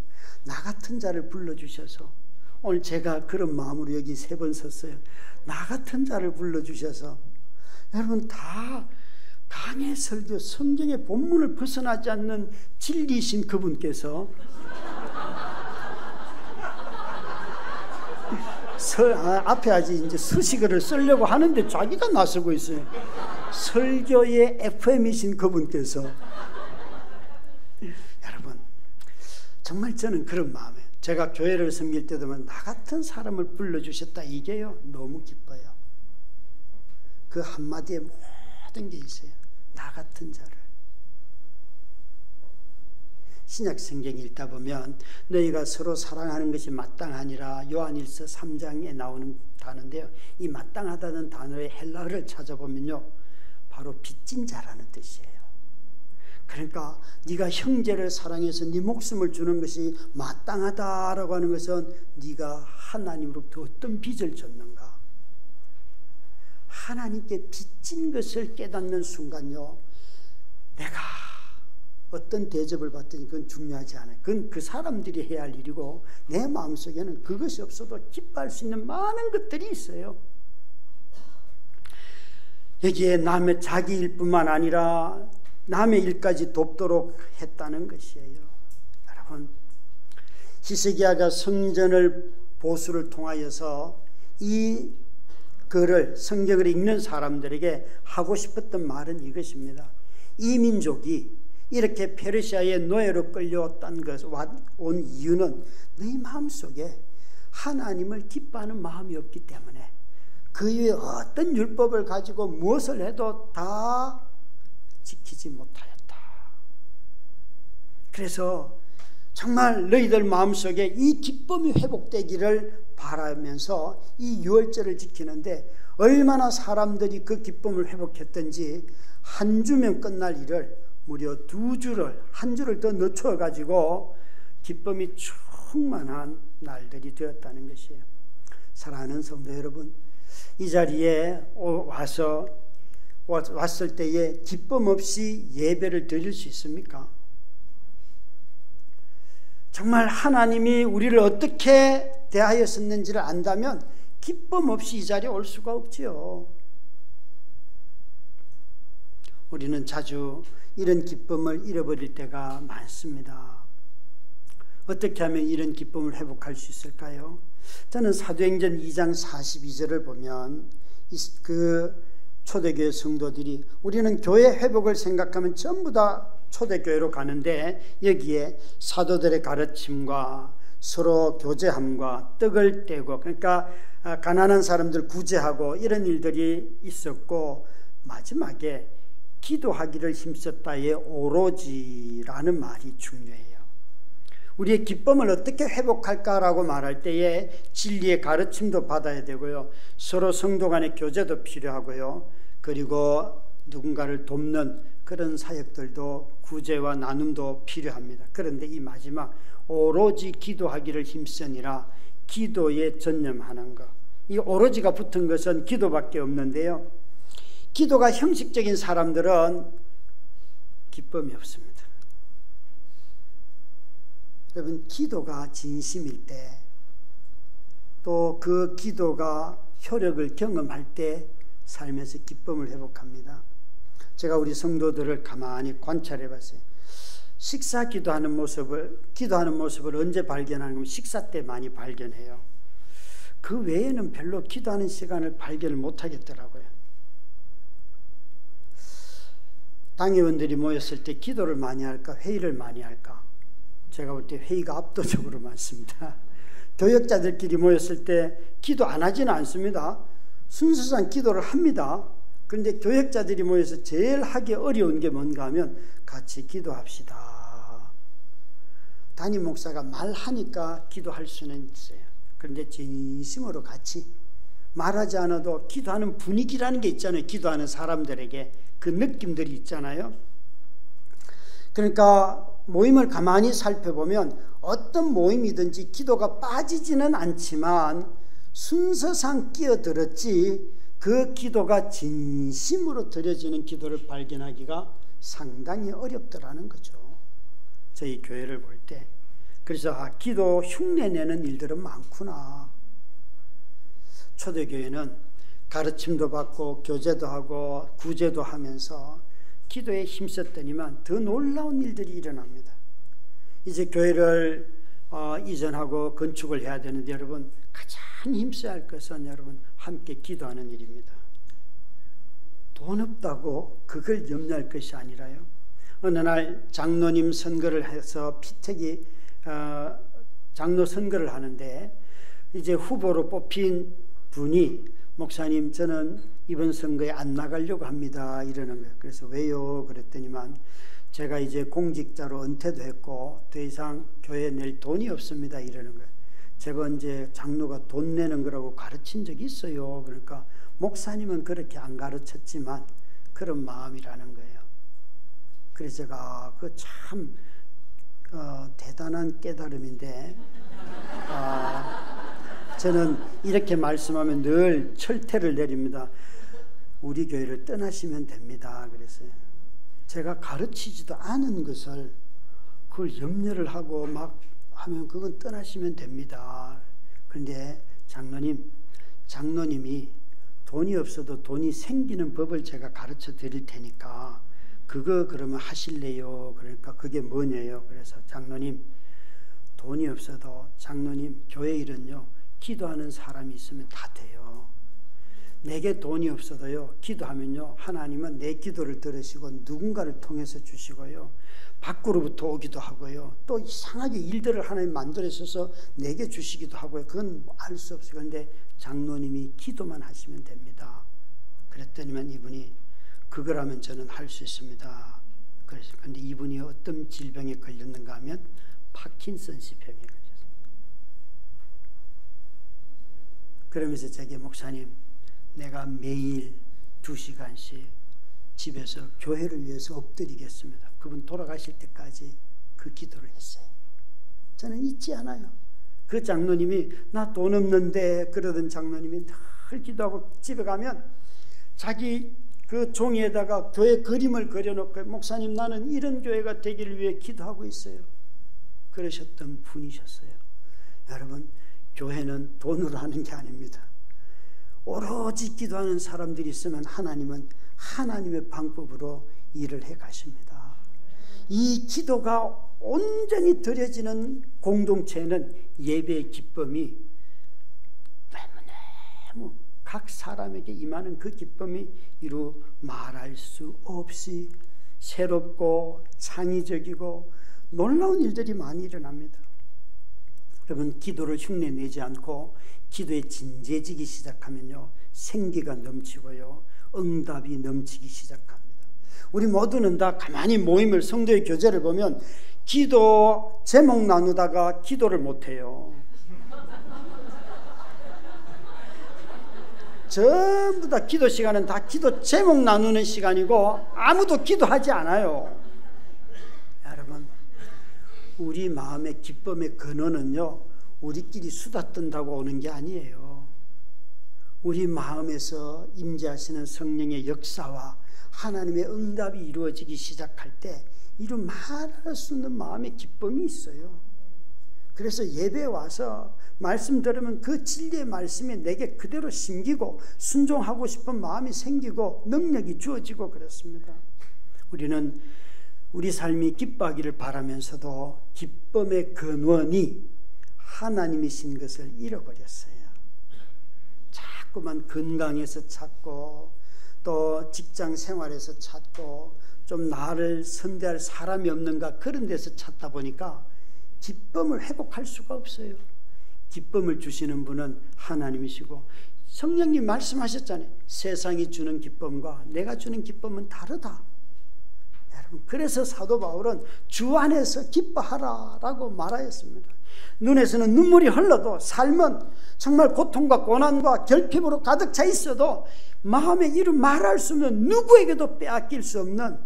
나 같은 자를 불러주셔서, 오늘 제가 그런 마음으로 여기 3번 섰어요. 나 같은 자를 불러주셔서, 여러분, 다 강해 설교, 성경의 본문을 벗어나지 않는 진리이신 그분께서 앞에 아직 이제 수식어를 쓰려고 하는데 자기가 나서고 있어요. 설교의 FM이신 그분께서. 여러분, 정말 저는 그런 마음이에요. 제가 교회를 섬길 때도 나 같은 사람을 불러주셨다, 이게요 너무 기뻐요. 그 한마디에 모든 게 있어요. 나 같은 자를. 신약 성경 읽다 보면 너희가 서로 사랑하는 것이 마땅하니라, 요한일서 3장에 나오는 단어인데요, 이 마땅하다는 단어의 헬라어를 찾아보면요 바로 빚진 자라는 뜻이에요. 그러니까 네가 형제를 사랑해서 네 목숨을 주는 것이 마땅하다라고 하는 것은 네가 하나님으로부터 어떤 빚을 졌는가, 하나님께 빚진 것을 깨닫는 순간요, 내가 어떤 대접을 받든지 그건 중요하지 않아요. 그건 그 사람들이 해야 할 일이고, 내 마음속에는 그것이 없어도 기뻐할 수 있는 많은 것들이 있어요. 여기에 남의 자기 일뿐만 아니라 남의 일까지 돕도록 했다는 것이에요. 여러분, 히스기야가 성전을 보수를 통하여서 이 글을, 성경을 읽는 사람들에게 하고 싶었던 말은 이것입니다. 이 민족이 이렇게 페르시아의 노예로 끌려온 이유는 너희 마음속에 하나님을 기뻐하는 마음이 없기 때문에 그 위에 어떤 율법을 가지고 무엇을 해도 다 지키지 못하였다. 그래서 정말 너희들 마음속에 이 기쁨이 회복되기를 바라면서 이 유월절을 지키는데 얼마나 사람들이 그 기쁨을 회복했던지, 한 주면 끝날 일을 무려 2주를, 한 주를 더 늦춰 가지고 기쁨이 충만한 날들이 되었다는 것이에요. 사랑하는 성도 여러분, 이 자리에 왔을 때에 기쁨 없이 예배를 드릴 수 있습니까? 정말 하나님이 우리를 어떻게 대하였었는지를 안다면 기쁨 없이 이 자리에 올 수가 없지요. 우리는 자주 이런 기쁨을 잃어버릴 때가 많습니다. 어떻게 하면 이런 기쁨을 회복할 수 있을까요? 저는 사도행전 2장 42절을 보면 그 초대교회 성도들이 우리는 교회 회복을 생각하면 전부 다 초대교회로 가는데 여기에 사도들의 가르침과 서로 교제함과 떡을 떼고, 그러니까 가난한 사람들 구제하고 이런 일들이 있었고, 마지막에 기도하기를 힘썼다의 오로지라는 말이 중요해요. 우리의 기쁨을 어떻게 회복할까라고 말할 때에 진리의 가르침도 받아야 되고요, 서로 성도 간의 교제도 필요하고요, 그리고 누군가를 돕는 그런 사역들도 구제와 나눔도 필요합니다. 그런데 이 마지막 오로지 기도하기를 힘쓰니라, 기도에 전념하는 것, 이 오로지가 붙은 것은 기도밖에 없는데요, 기도가 형식적인 사람들은 기쁨이 없습니다. 여러분, 기도가 진심일 때, 또 그 기도가 효력을 경험할 때 삶에서 기쁨을 회복합니다. 제가 우리 성도들을 가만히 관찰해 봤어요. 식사 기도하는 모습을 언제 발견하냐면 식사 때 많이 발견해요. 그 외에는 별로 기도하는 시간을 발견을 못 하겠더라고요. 당회원들이 모였을 때 기도를 많이 할까, 회의를 많이 할까? 제가 볼 때 회의가 압도적으로 많습니다. 교역자들끼리 모였을 때 기도 안 하지는 않습니다. 순수상 기도를 합니다. 그런데 교역자들이 모여서 제일 하기 어려운 게 뭔가 하면 같이 기도합시다. 담임 목사가 말하니까 기도할 수는 있어요. 그런데 진심으로 같이 말하지 않아도 기도하는 분위기라는 게 있잖아요. 기도하는 사람들에게 그 느낌들이 있잖아요. 그러니까 모임을 가만히 살펴보면 어떤 모임이든지 기도가 빠지지는 않지만 순서상 끼어들었지 그 기도가 진심으로 드려지는 기도를 발견하기가 상당히 어렵더라는 거죠. 저희 교회를 볼 때. 그래서 기도 흉내내는 일들은 많구나. 초대교회는 가르침도 받고 교제도 하고 구제도 하면서 기도에 힘썼더니만 더 놀라운 일들이 일어납니다. 이제 교회를 이전하고 건축을 해야 되는데 여러분, 가장 힘써야 할 것은 여러분 함께 기도하는 일입니다. 돈 없다고 그걸 염려할 것이 아니라요, 어느 날 장로님 선거를 해서 피택이 장로 선거를 하는데 이제 후보로 뽑힌 분이 목사님, 저는 이번 선거에 안 나가려고 합니다, 이러는 거예요. 그래서 왜요? 그랬더니만 제가 이제 공직자로 은퇴도 했고 더 이상 교회에 낼 돈이 없습니다, 이러는 거예요. 제가 언제 장로가 돈 내는 거라고 가르친 적이 있어요? 그러니까 목사님은 그렇게 안 가르쳤지만 그런 마음이라는 거예요. 그래서 제가 그 참 대단한 깨달음인데, 저는 이렇게 말씀하면 늘 철퇴를 내립니다. 우리 교회를 떠나시면 됩니다. 그랬어요. 제가 가르치지도 않은 것을 그걸 염려를 하고 막 하면 그건 떠나시면 됩니다. 그런데 장로님이 돈이 없어도 돈이 생기는 법을 제가 가르쳐 드릴 테니까 그거 그러면 하실래요? 그러니까 그게 뭐냐요? 그래서 장로님, 돈이 없어도 장로님 교회 일은요, 기도하는 사람이 있으면 다 돼요. 내게 돈이 없어도요, 기도하면요, 하나님은 내 기도를 들으시고 누군가를 통해서 주시고요, 밖으로부터 오기도 하고요, 또 이상하게 일들을 하나님 만들어서 내게 주시기도 하고요. 그건 알 수 없어요. 그런데 장로님이 기도만 하시면 됩니다. 그랬더니만 이분이 그거라면 저는 할 수 있습니다. 그런데 이분이 어떤 질병에 걸렸는가 하면 파킨슨씨 병에 걸렸어요. 그러면서 제게 목사님, 내가 매일 2시간씩 집에서 교회를 위해서 엎드리겠습니다. 그분 돌아가실 때까지 그 기도를 했어요. 저는 잊지 않아요. 그 장로님이 나 돈 없는데 그러던 장로님이 늘 기도하고 집에 가면 자기 그 종이에다가 교회 그림을 그려놓고 목사님, 나는 이런 교회가 되기를 위해 기도하고 있어요. 그러셨던 분이셨어요. 여러분, 교회는 돈으로 하는 게 아닙니다. 오로지 기도하는 사람들이 있으면 하나님은 하나님의 방법으로 일을 해 가십니다. 이 기도가 온전히 드려지는 공동체는 예배의 기쁨이 너무너무 각 사람에게 임하는 그 기쁨이 이루 말할 수 없이 새롭고 창의적이고 놀라운 일들이 많이 일어납니다. 여러분, 기도를 흉내내지 않고 기도에 진지해지기 시작하면요, 생기가 넘치고요, 응답이 넘치기 시작합니다. 우리 모두는 다 가만히 모임을, 성도의 교제를 보면 기도 제목 나누다가 기도를 못해요. 전부 다 기도 시간은 다 기도 제목 나누는 시간이고 아무도 기도하지 않아요. 여러분, 우리 마음의 기쁨의 근원은요, 우리끼리 수다 떤다고 오는 게 아니에요. 우리 마음에서 임재하시는 성령의 역사와 하나님의 응답이 이루어지기 시작할 때 이루 말할 수 없는 마음의 기쁨이 있어요. 그래서 예배에 와서 말씀 들으면 그 진리의 말씀이 내게 그대로 심기고 순종하고 싶은 마음이 생기고 능력이 주어지고 그렇습니다. 우리는 우리 삶이 기뻐하기를 바라면서도 기쁨의 근원이 하나님이신 것을 잃어버렸어요. 자꾸만 건강에서 찾고 또 직장 생활에서 찾고 좀 나를 선대할 사람이 없는가 그런 데서 찾다 보니까 기쁨을 회복할 수가 없어요. 기쁨을 주시는 분은 하나님이시고 성령님 말씀하셨잖아요. 세상이 주는 기쁨과 내가 주는 기쁨은 다르다. 여러분, 그래서 사도 바울은 주 안에서 기뻐하라라고 말하였습니다. 눈에서는 눈물이 흘러도 삶은 정말 고통과 고난과 결핍으로 가득 차 있어도 마음에 이루 말할 수 없는, 누구에게도 빼앗길 수 없는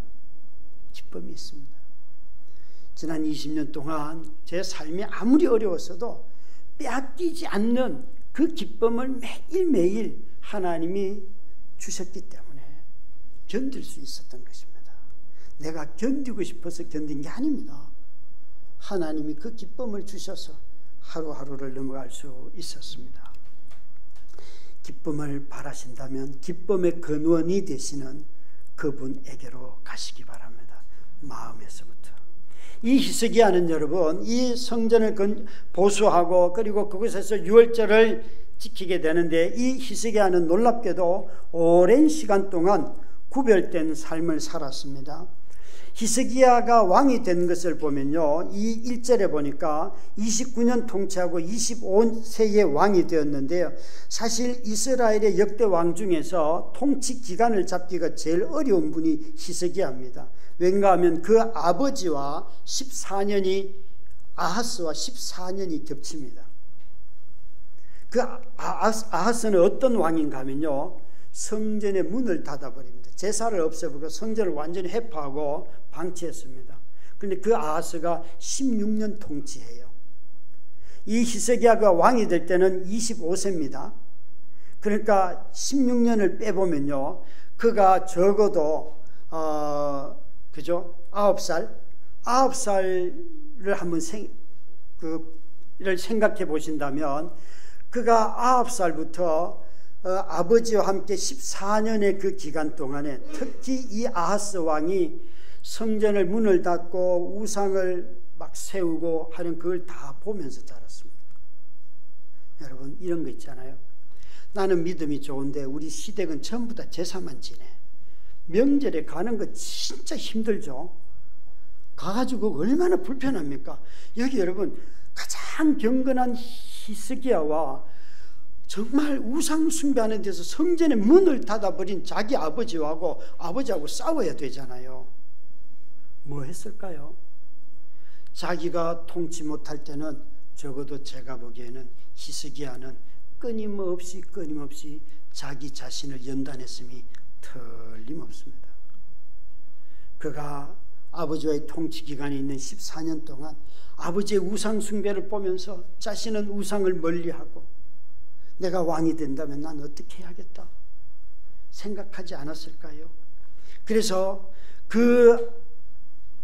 기쁨이 있습니다. 지난 20년 동안 제 삶이 아무리 어려웠어도 빼앗기지 않는 그 기쁨을 매일매일 하나님이 주셨기 때문에 견딜 수 있었던 것입니다. 내가 견디고 싶어서 견딘 게 아닙니다. 하나님이 그 기쁨을 주셔서 하루하루를 넘어갈 수 있었습니다. 기쁨을 바라신다면 기쁨의 근원이 되시는 그분에게로 가시기 바랍니다. 마음에서부터. 이 히스기야는 여러분, 이 성전을 보수하고 그리고 그곳에서 유월절을 지키게 되는데, 이 히스기야는 놀랍게도 오랜 시간 동안 구별된 삶을 살았습니다. 히스기야가 왕이 된 것을 보면요, 이 1절에 보니까 29년 통치하고 25세의 왕이 되었는데요, 사실 이스라엘의 역대 왕 중에서 통치 기간을 잡기가 제일 어려운 분이 히스기야입니다. 왠가 하면 그 아버지와 14년이, 아하스와 14년이 겹칩니다. 그 아하스는 어떤 왕인가 하면요, 성전의 문을 닫아버립니다. 제사를 없애버리고 성전을 완전히 해파하고 방치했습니다. 그런데 그 아하스가 16년 통치해요. 이 히스기야가 왕이 될 때는 25세입니다. 그러니까 16년을 빼보면요, 그가 적어도 그죠? 9살을 한번 생각해 보신다면, 그가 9살부터 아버지와 함께 14년의 그 기간 동안에 특히 이 아하스 왕이 성전을 문을 닫고 우상을 막 세우고 하는 그걸 다 보면서 자랐습니다. 여러분, 이런 거 있잖아요. 나는 믿음이 좋은데 우리 시댁은 전부 다 제사만 지내. 명절에 가는 거 진짜 힘들죠. 가가지고 얼마나 불편합니까? 여기 여러분, 가장 경건한 히스기야와 정말 우상 숭배하는 데서 성전의 문을 닫아버린 자기 아버지하고 싸워야 되잖아요. 뭐 했을까요? 자기가 통치 못할 때는 적어도 제가 보기에는 히스기야는 끊임없이 자기 자신을 연단했음이 틀림없습니다. 그가 아버지와의 통치 기간에 있는 14년 동안 아버지의 우상 숭배를 보면서 자신은 우상을 멀리하고 내가 왕이 된다면 난 어떻게 해야겠다 생각하지 않았을까요? 그래서 그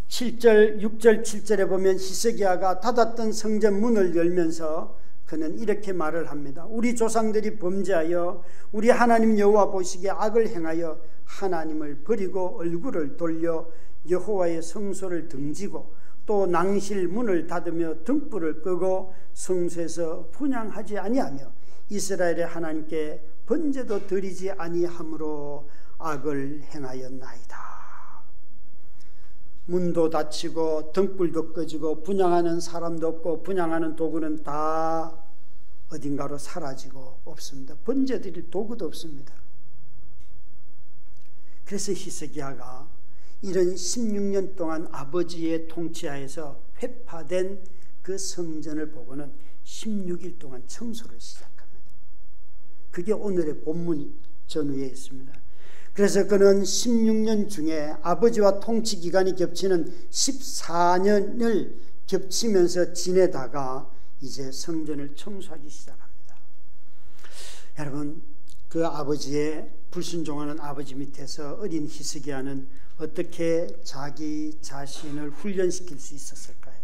7절, 6절, 7절에 보면 히스기야가 닫았던 성전 문을 열면서 그는 이렇게 말을 합니다. 우리 조상들이 범죄하여 우리 하나님 여호와 보시기에 악을 행하여 하나님을 버리고 얼굴을 돌려 여호와의 성소를 등지고 또 낭실 문을 닫으며 등불을 끄고 성소에서 분향하지 아니하며 이스라엘의 하나님께 번제도 드리지 아니함으로 악을 행하였나이다. 문도 닫히고 등불도 꺼지고 분향하는 사람도 없고 분향하는 도구는 다 어딘가로 사라지고 없습니다. 번제 드릴 도구도 없습니다. 그래서 히스기야가 이런 16년 동안 아버지의 통치하에서 회파된 그 성전을 보고는 16일 동안 청소를 시작합니다. 그게 오늘의 본문 전후에 있습니다. 그래서 그는 16년 중에 아버지와 통치 기간이 겹치는 14년을 겹치면서 지내다가 이제 성전을 청소하기 시작합니다. 여러분, 그 아버지의 불순종하는 아버지 밑에서 어린 히스기야는 어떻게 자기 자신을 훈련시킬 수 있었을까요?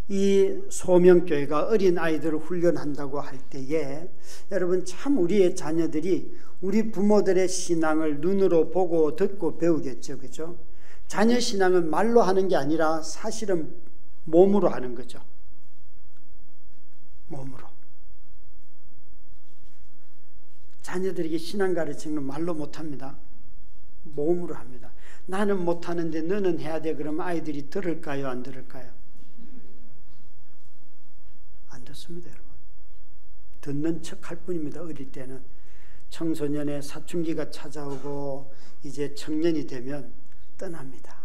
이 소명교회가 어린 아이들을 훈련한다고 할 때에 여러분, 참 우리의 자녀들이 우리 부모들의 신앙을 눈으로 보고 듣고 배우겠죠. 그죠? 자녀 신앙은 말로 하는 게 아니라 사실은 몸으로 하는 거죠. 몸으로. 자녀들에게 신앙 가르치는 건 말로 못합니다. 몸으로 합니다. 나는 못하는데 너는 해야 돼. 그러면 아이들이 들을까요? 안 들을까요? 안 듣습니다. 여러분. 듣는 척 할 뿐입니다. 어릴 때는. 청소년의 사춘기가 찾아오고 이제 청년이 되면 떠납니다.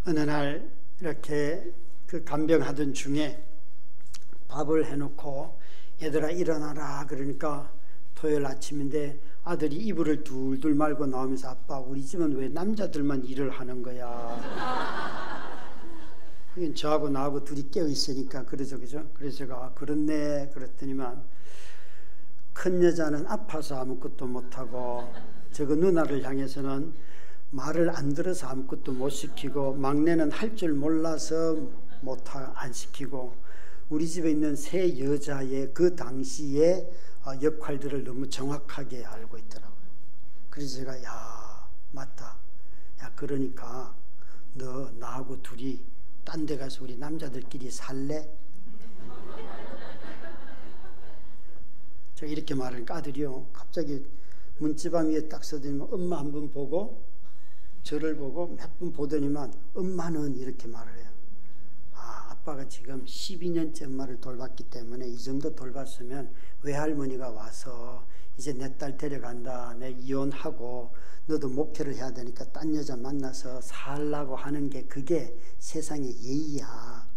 어느 날 이렇게 그 간병하던 중에 밥을 해놓고 얘들아 일어나라 그러니까 토요일 아침인데 아들이 이불을 둘둘 말고 나오면서 아빠 우리 집은 왜 남자들만 일을 하는 거야? 저하고 나하고 둘이 깨어 있으니까 그러죠. 그죠? 그래서 제가 그렇네 그랬더니만 큰 여자는 아파서 아무것도 못하고 저거 누나를 향해서는 말을 안 들어서 아무것도 못 시키고 막내는 할 줄 몰라서 안 시키고 우리 집에 있는 세 여자의 그 당시의 역할들을 너무 정확하게 알고 있더라고요. 그래서 제가 야 맞다. 야 그러니까 너 나하고 둘이 딴 데 가서 우리 남자들끼리 살래? 제가 이렇게 말하니까 아들이요 갑자기 문지방 위에 딱 서더니만 엄마 한 번 보고 저를 보고 몇 번 보더니만 엄마는 이렇게 말을 해요. 아 아빠가 지금 12년째 엄마를 돌봤기 때문에 이 정도 돌봤으면 외할머니가 와서 이제 내 딸 데려간다 내 이혼하고 너도 목회를 해야 되니까 딴 여자 만나서 살라고 하는 게 그게 세상의 예의야.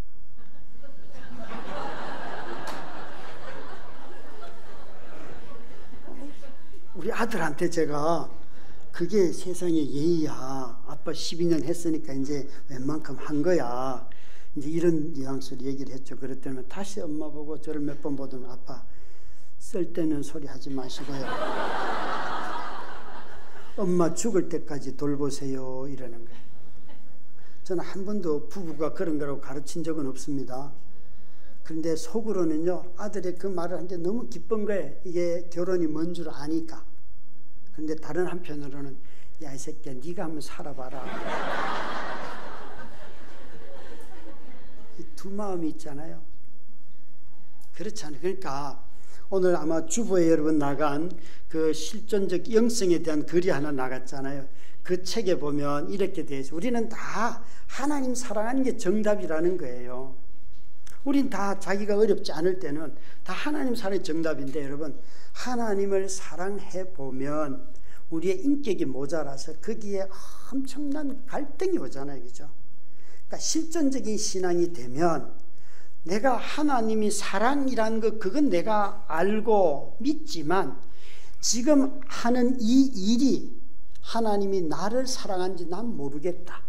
우리 아들한테 제가 그게 세상의 예의야. 아빠 12년 했으니까 이제 웬만큼 한 거야. 이제 이런 뉘앙스로 얘기를 했죠. 그랬더니 다시 엄마 보고 저를 몇 번 보더니 아빠 쓸데없는 소리 하지 마시고요. 엄마 죽을 때까지 돌보세요. 이러는 거예요. 저는 한 번도 부부가 그런 거라고 가르친 적은 없습니다. 그런데 속으로는요 아들의 그 말을 하는데 너무 기쁜 거예요. 이게 결혼이 뭔 줄 아니까. 그런데 다른 한편으로는 야 이 새끼야 네가 한번 살아봐라. 이 두 마음이 있잖아요. 그렇잖아요. 그러니까 오늘 아마 주보에 여러분 나간 그 실존적 영성에 대한 글이 하나 나갔잖아요. 그 책에 보면 이렇게 돼 있어요. 우리는 다 하나님 사랑하는 게 정답이라는 거예요. 우린 다 자기가 어렵지 않을 때는 다 하나님 사랑이 정답인데 여러분 하나님을 사랑해 보면 우리의 인격이 모자라서 거기에 엄청난 갈등이 오잖아요. 그죠? 그러니까 실존적인 신앙이 되면 내가 하나님이 사랑이라는 것 그건 내가 알고 믿지만 지금 하는 이 일이 하나님이 나를 사랑하는지 난 모르겠다.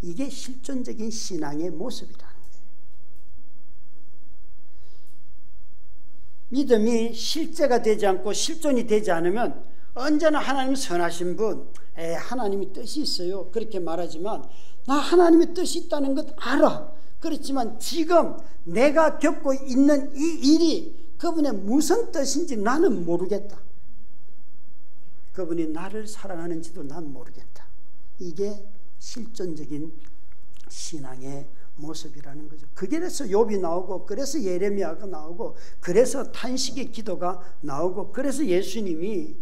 이게 실존적인 신앙의 모습이라는 거예요. 믿음이 실제가 되지 않고 실존이 되지 않으면 언제나 하나님 선하신 분, 하나님이 뜻이 있어요. 그렇게 말하지만 나 하나님의 뜻이 있다는 것 알아. 그렇지만 지금 내가 겪고 있는 이 일이 그분의 무슨 뜻인지 나는 모르겠다. 그분이 나를 사랑하는지도 난 모르겠다. 이게 실존적인 신앙의 모습이라는 거죠. 그래서 욥이 나오고, 그래서 예레미야가 나오고, 그래서 탄식의 기도가 나오고, 그래서 예수님이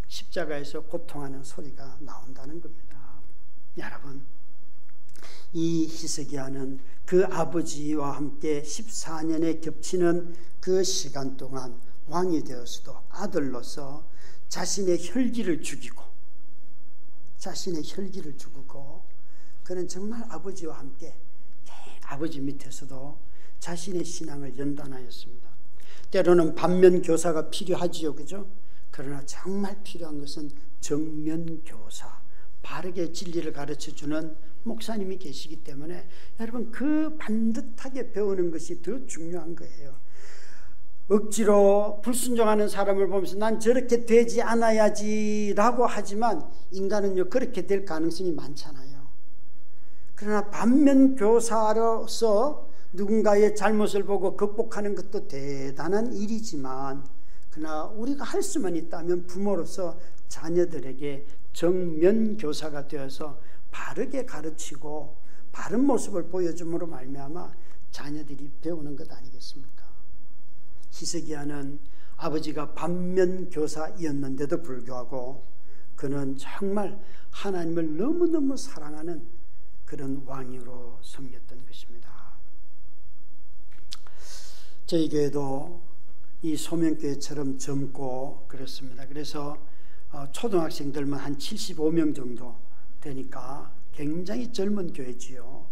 십자가에서 고통하는 소리가 나온다는 겁니다. 여러분, 이 히스기야는 그 아버지와 함께 14년에 겹치는 그 시간 동안 왕이 되어서도 아들로서 자신의 혈기를 죽이고 그는 정말 아버지와 함께 아버지 밑에서도 자신의 신앙을 연단하였습니다. 때로는 반면교사가 필요하지요, 그죠? 그러나 정말 필요한 것은 정면교사, 바르게 진리를 가르쳐주는 목사님이 계시기 때문에 여러분, 그 반듯하게 배우는 것이 더 중요한 거예요. 억지로 불순종하는 사람을 보면서 난 저렇게 되지 않아야지 라고 하지만 인간은요, 그렇게 될 가능성이 많잖아요. 그러나 반면교사로서 누군가의 잘못을 보고 극복하는 것도 대단한 일이지만, 그러나 우리가 할 수만 있다면 부모로서 자녀들에게 정면교사가 되어서 바르게 가르치고 바른 모습을 보여줌으로 말미암아 자녀들이 배우는 것 아니겠습니까? 히스기야는 아버지가 반면교사였는데도 불구하고 그는 정말 하나님을 너무너무 사랑하는 그런 왕으로 섬겼던 것입니다. 저희 교회도 이 소명교회처럼 젊고 그렇습니다. 그래서 초등학생들만 한 75명 정도 되니까 굉장히 젊은 교회지요.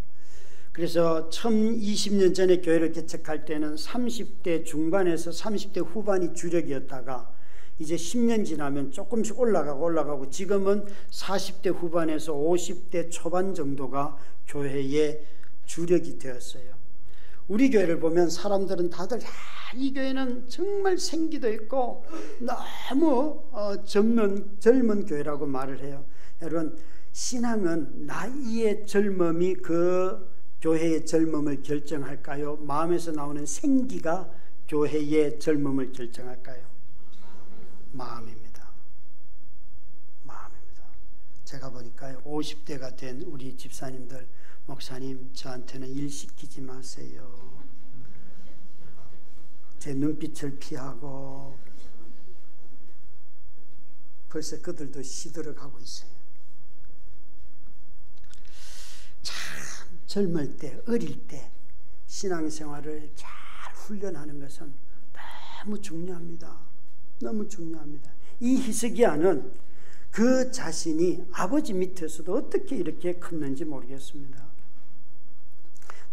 그래서 처음 20년 전에 교회를 개척할 때는 30대 중반에서 30대 후반이 주력이었다가 이제 10년 지나면 조금씩 올라가고 지금은 40대 후반에서 50대 초반 정도가 교회의 주력이 되었어요. 우리 교회를 보면 사람들은 다들 이 교회는 정말 생기도 있고 너무 젊은 교회라고 말을 해요. 여러분, 신앙은 나이의 젊음이 그 교회의 젊음을 결정할까요? 마음에서 나오는 생기가 교회의 젊음을 결정할까요? 마음입니다. 제가 보니까 50대가 된 우리 집사님들, 목사님 저한테는 일 시키지 마세요. 제 눈빛을 피하고 벌써 그들도 시들어가고 있어요. 참 젊을 때, 어릴 때 신앙생활을 잘 훈련하는 것은 너무 중요합니다. 너무 중요합니다. 이 히스기야는 그 자신이 아버지 밑에서도 어떻게 이렇게 컸는지 모르겠습니다.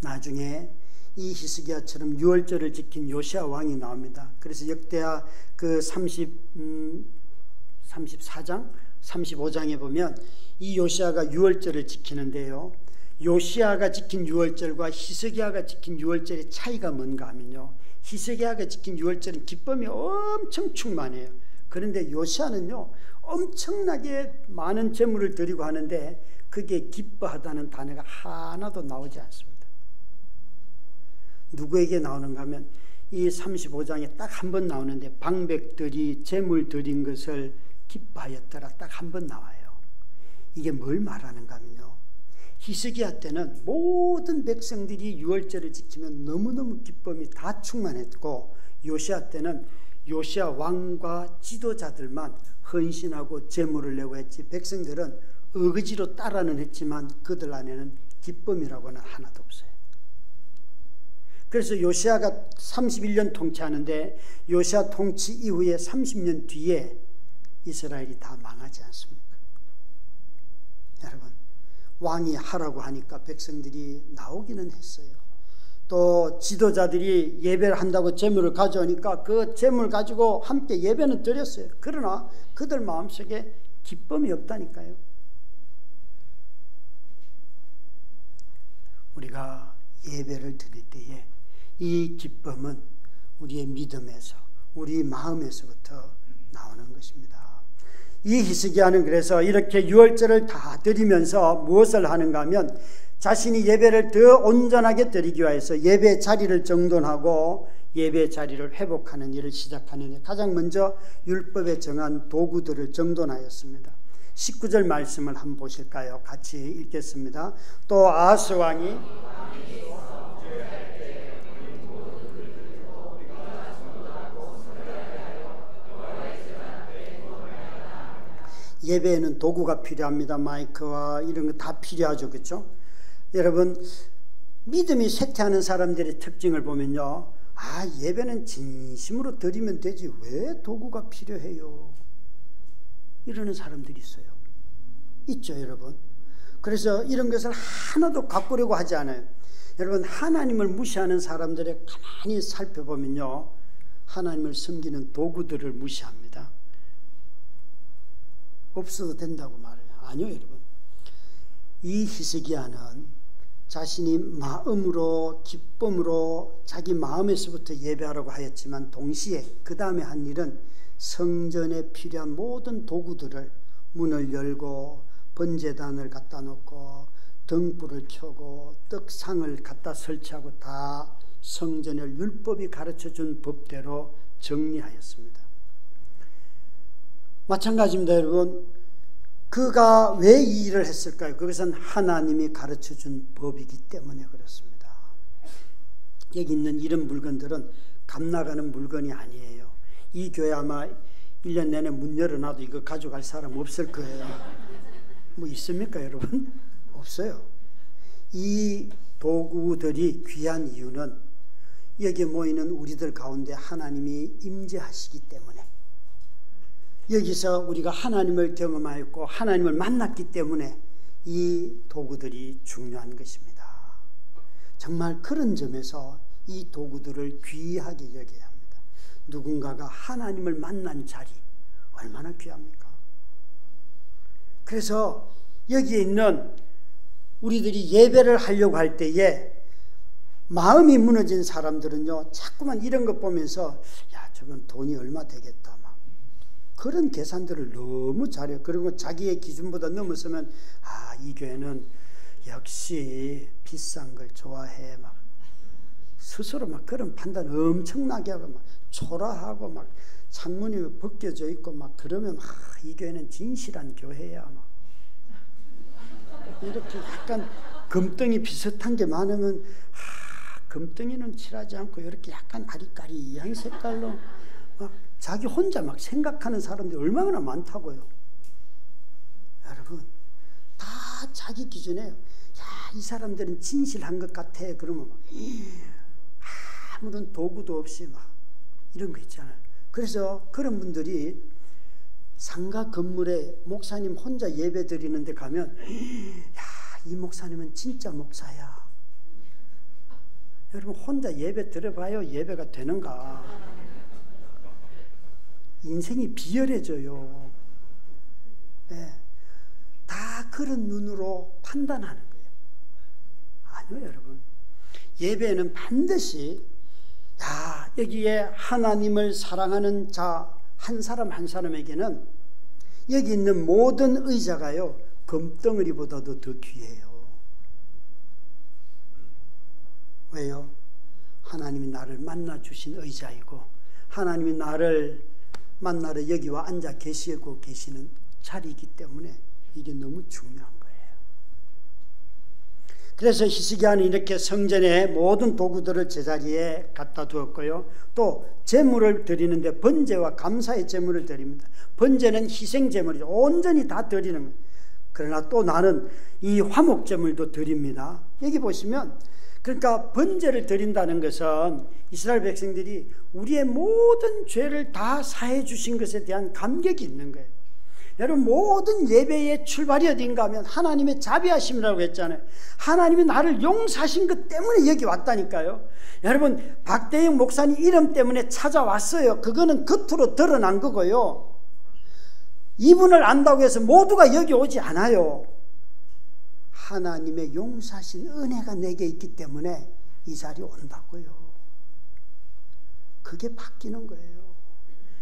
나중에 이 히스기야처럼 유월절을 지킨 요시야 왕이 나옵니다. 그래서 역대하 그 34장, 35장에 보면 이 요시야가 유월절을 지키는데요, 요시야가 지킨 유월절과 히스기야가 지킨 유월절의 차이가 뭔가 하면요, 히스기야가 지킨 유월절은 기쁨이 엄청 충만해요. 그런데 요시야는요, 엄청나게 많은 재물을 드리고 하는데 그게 기뻐하다는 단어가 하나도 나오지 않습니다. 누구에게 나오는가 하면 이 35장에 딱 한 번 나오는데 방백들이 재물 드린 것을 기뻐하였더라, 딱 한 번 나와요. 이게 뭘 말하는가 하면요, 히스기야 때는 모든 백성들이 유월절을 지키면 너무너무 기쁨이 다 충만했고, 요시야 때는 요시야 왕과 지도자들만 헌신하고 재물을 내고 했지 백성들은 의지로 따라는 했지만 그들 안에는 기쁨이라고는 하나도 없어요. 그래서 요시야가 31년 통치하는데 요시야 통치 이후에 30년 뒤에 이스라엘이 다 망하지 않습니까? 여러분, 왕이 하라고 하니까 백성들이 나오기는 했어요. 또 지도자들이 예배를 한다고 재물을 가져오니까 그 재물 가지고 함께 예배는 드렸어요. 그러나 그들 마음속에 기쁨이 없다니까요. 우리가 예배를 드릴 때에 이 기쁨은 우리의 믿음에서, 우리 마음에서부터 나오는 것입니다. 이 히스기야는 그래서 이렇게 유월절을 다 드리면서 무엇을 하는가 하면 자신이 예배를 더 온전하게 드리기 위해서 예배 자리를 정돈하고 예배 자리를 회복하는 일을 시작하는데 가장 먼저 율법에 정한 도구들을 정돈하였습니다. 19절 말씀을 한번 보실까요? 같이 읽겠습니다. 또 아하스 왕이 예배에는 도구가 필요합니다. 마이크와 이런 거 다 필요하죠. 그렇죠? 여러분, 믿음이 쇠퇴하는 사람들의 특징을 보면요, 예배는 진심으로 드리면 되지 왜 도구가 필요해요? 이러는 사람들이 있어요. 있죠, 여러분. 그래서 이런 것을 하나도 가꾸려고 하지 않아요. 여러분, 하나님을 무시하는 사람들의 가만히 살펴보면요, 하나님을 섬기는 도구들을 무시합니다. 없어도 된다고 말해요. 아니요, 여러분. 이 히스기야는 자신이 마음으로 기쁨으로 자기 마음에서부터 예배하라고 하였지만 동시에 그 다음에 한 일은 성전에 필요한 모든 도구들을 문을 열고 번제단을 갖다 놓고 등불을 켜고 떡상을 갖다 설치하고 다 성전을 율법이 가르쳐준 법대로 정리하였습니다. 마찬가지입니다, 여러분. 그가 왜 이 일을 했을까요? 그것은 하나님이 가르쳐준 법이기 때문에 그렇습니다. 여기 있는 이런 물건들은 값 나가는 물건이 아니에요. 이 교회 아마 1년 내내 문 열어놔도 이거 가져갈 사람 없을 거예요. 뭐 있습니까, 여러분? 없어요. 이 도구들이 귀한 이유는 여기에 모이는 우리들 가운데 하나님이 임재하시기 때문에, 여기서 우리가 하나님을 경험하였고 하나님을 만났기 때문에 이 도구들이 중요한 것입니다. 정말 그런 점에서 이 도구들을 귀하게 여겨야 합니다. 누군가가 하나님을 만난 자리 얼마나 귀합니까? 그래서 여기에 있는 우리들이 예배를 하려고 할 때에 마음이 무너진 사람들은요, 자꾸만 이런 것 보면서 저건 돈이 얼마 되겠다, 그런 계산들을 너무 잘해요. 그리고 자기의 기준보다 넘어서면 이 교회는 역시 비싼 걸 좋아해, 스스로 그런 판단 엄청나게 하고 초라하고 창문이 벗겨져 있고 그러면 이 교회는 진실한 교회야, 이렇게 약간 금덩이 비슷한 게 많으면 금덩이는 칠하지 않고 이렇게 약간 아리까리한 색깔로 자기 혼자 생각하는 사람들이 얼마나 많다고요. 여러분, 다 자기 기준에 이 사람들은 진실한 것 같아. 그러면 아무런 도구도 없이 이런 거 있잖아요. 그래서 그런 분들이 상가 건물에 목사님 혼자 예배 드리는데 가면 이 목사님은 진짜 목사야. 여러분, 혼자 예배 드려봐요. 예배가 되는가? 인생이 비열해져요. 네. 다 그런 눈으로 판단하는 거예요. 아니요, 여러분. 예배는 반드시 여기에 하나님을 사랑하는 자 한 사람 한 사람에게는 여기 있는 모든 의자가요, 금덩어리보다도 더 귀해요. 왜요? 하나님이 나를 만나 주신 의자이고 하나님이 나를 만나러 여기와 앉아 계시고 계시는 자리이기 때문에 이게 너무 중요한 거예요. 그래서 히스기야는 이렇게 성전에 모든 도구들을 제자리에 갖다 두었고요. 또 제물을 드리는데 번제와 감사의 제물을 드립니다. 번제는 희생 제물이죠. 온전히 다 드리는 거예요. 그러나 또 나는 이 화목 제물도 드립니다. 여기 보시면, 그러니까 번제를 드린다는 것은 이스라엘 백성들이 우리의 모든 죄를 다 사해 주신 것에 대한 감격이 있는 거예요. 여러분, 모든 예배의 출발이 어딘가 하면 하나님의 자비하심이라고 했잖아요. 하나님이 나를 용서하신 것 때문에 여기 왔다니까요. 여러분, 박대영 목사님 이름 때문에 찾아왔어요. 그거는 겉으로 드러난 거고요. 이분을 안다고 해서 모두가 여기 오지 않아요. 하나님의 용서하신 은혜가 내게 있기 때문에 이 자리에 온다고요. 그게 바뀌는 거예요.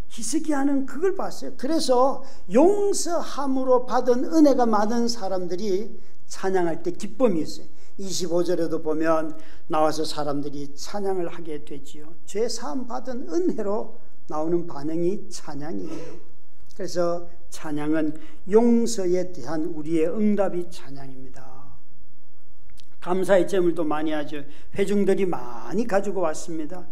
히스기야는 그걸 봤어요. 그래서 용서함으로 받은 은혜가 많은 사람들이 찬양할 때 기쁨이 있어요. 25절에도 보면 나와서 사람들이 찬양을 하게 되지요. 죄 사함 받은 은혜로 나오는 반응이 찬양이에요. 그래서 찬양은 용서에 대한 우리의 응답이 찬양입니다. 감사의 제물도 많이 하죠. 회중들이 많이 가지고 왔습니다.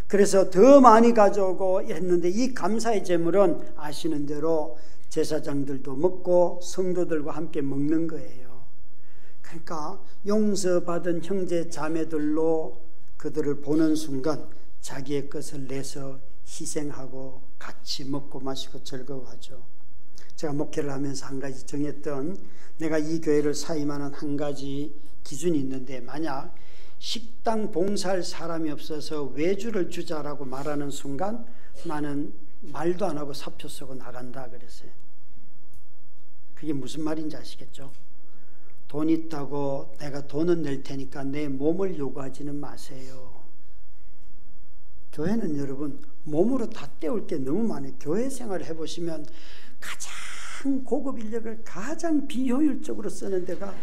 그래서 더 많이 가져오고 했는데 이 감사의 제물은 아시는 대로 제사장들도 먹고 성도들과 함께 먹는 거예요. 그러니까 용서받은 형제 자매들로 그들을 보는 순간 자기의 것을 내서 희생하고 같이 먹고 마시고 즐거워하죠. 제가 목회를 하면서 한 가지 정했던, 내가 이 교회를 사임하는 한 가지 기준이 있는데, 만약 식당 봉사할 사람이 없어서 외주를 주자라고 말하는 순간 나는 말도 안 하고 사표 쓰고 나간다 그랬어요. 그게 무슨 말인지 아시겠죠? 돈 있다고 내가 돈은 낼 테니까 내 몸을 요구하지는 마세요. 교회는 여러분 몸으로 다 때울 게 너무 많아요. 교회 생활을 해보시면 가장 고급 인력을 가장 비효율적으로 쓰는 데가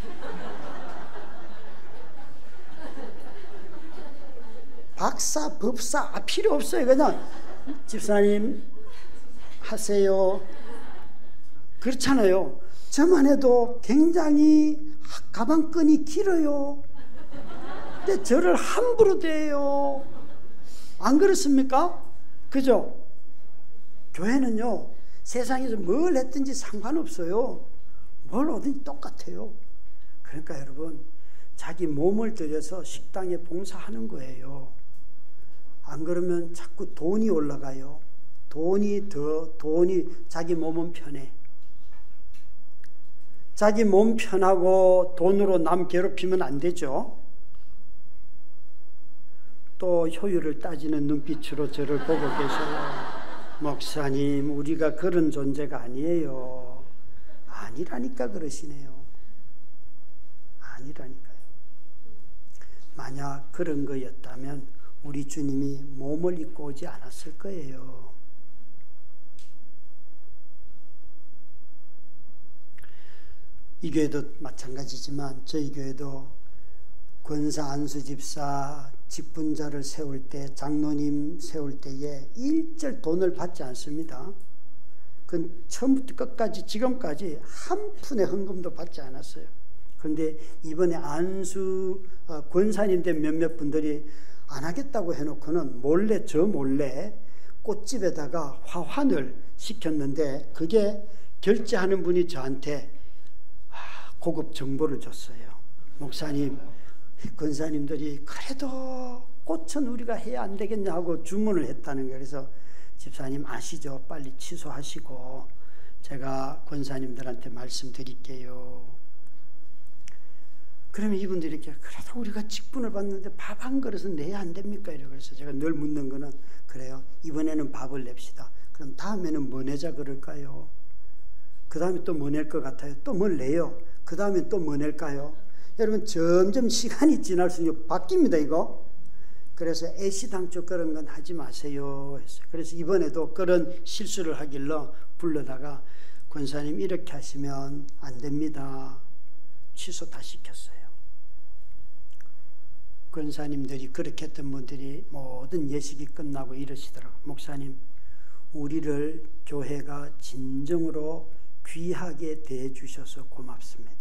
박사, 법사 필요 없어요. 그냥 집사님 하세요. 그렇잖아요. 저만 해도 굉장히 가방끈이 길어요. 근데 저를 함부로 대요. 안 그렇습니까? 그죠? 교회는요, 세상에서 뭘 했든지 상관없어요. 뭘 어딘지 똑같아요. 그러니까 여러분, 자기 몸을 들여서 식당에 봉사하는 거예요. 안 그러면 자꾸 돈이 올라가요. 돈이 자기 몸은 편해. 자기 몸 편하고 돈으로 남 괴롭히면 안 되죠. 또 효율을 따지는 눈빛으로 저를 보고 계셔요. 목사님, 우리가 그런 존재가 아니에요. 아니라니까 그러시네요. 아니라니까요. 만약 그런 거였다면 우리 주님이 몸을 입고 오지 않았을 거예요. 이 교회도 마찬가지지만 저희 교회도 권사 안수 집사 직분자를 세울 때, 장로님 세울 때에 일절 돈을 받지 않습니다. 그건 처음부터 끝까지 지금까지 한 푼의 헌금도 받지 않았어요. 그런데 이번에 안수 권사님 된 몇몇 분들이 안 하겠다고 해놓고는 저 몰래 꽃집에다가 화환을 시켰는데, 그게 결제하는 분이 저한테 고급 정보를 줬어요. 목사님, 권사님들이 그래도 꽃은 우리가 해야 안 되겠냐 하고 주문을 했다는 거예요. 그래서 집사님 아시죠? 빨리 취소하시고 제가 권사님들한테 말씀드릴게요. 그러면 이분들이 이렇게, 그래도 우리가 직분을 받는데 밥 한 그릇은 내야 안 됩니까? 이러고. 그래서 제가 늘 묻는 거는, 그래요, 이번에는 밥을 냅시다. 그럼 다음에는 뭐 내자 그럴까요? 그 다음에 또 뭐 낼 것 같아요? 또 뭘 내요? 그 다음에 또 뭐 낼까요? 여러분, 점점 시간이 지날수록 바뀝니다, 이거. 그래서 애시당초 그런 건 하지 마세요 했어요. 그래서 이번에도 그런 실수를 하길래 불러다가, 권사님 이렇게 하시면 안 됩니다. 취소 다 시켰어요. 권사님들이, 그렇게 했던 분들이 모든 예식이 끝나고 이러시더라고요. 목사님, 우리를 교회가 진정으로 귀하게 대해주셔서 고맙습니다.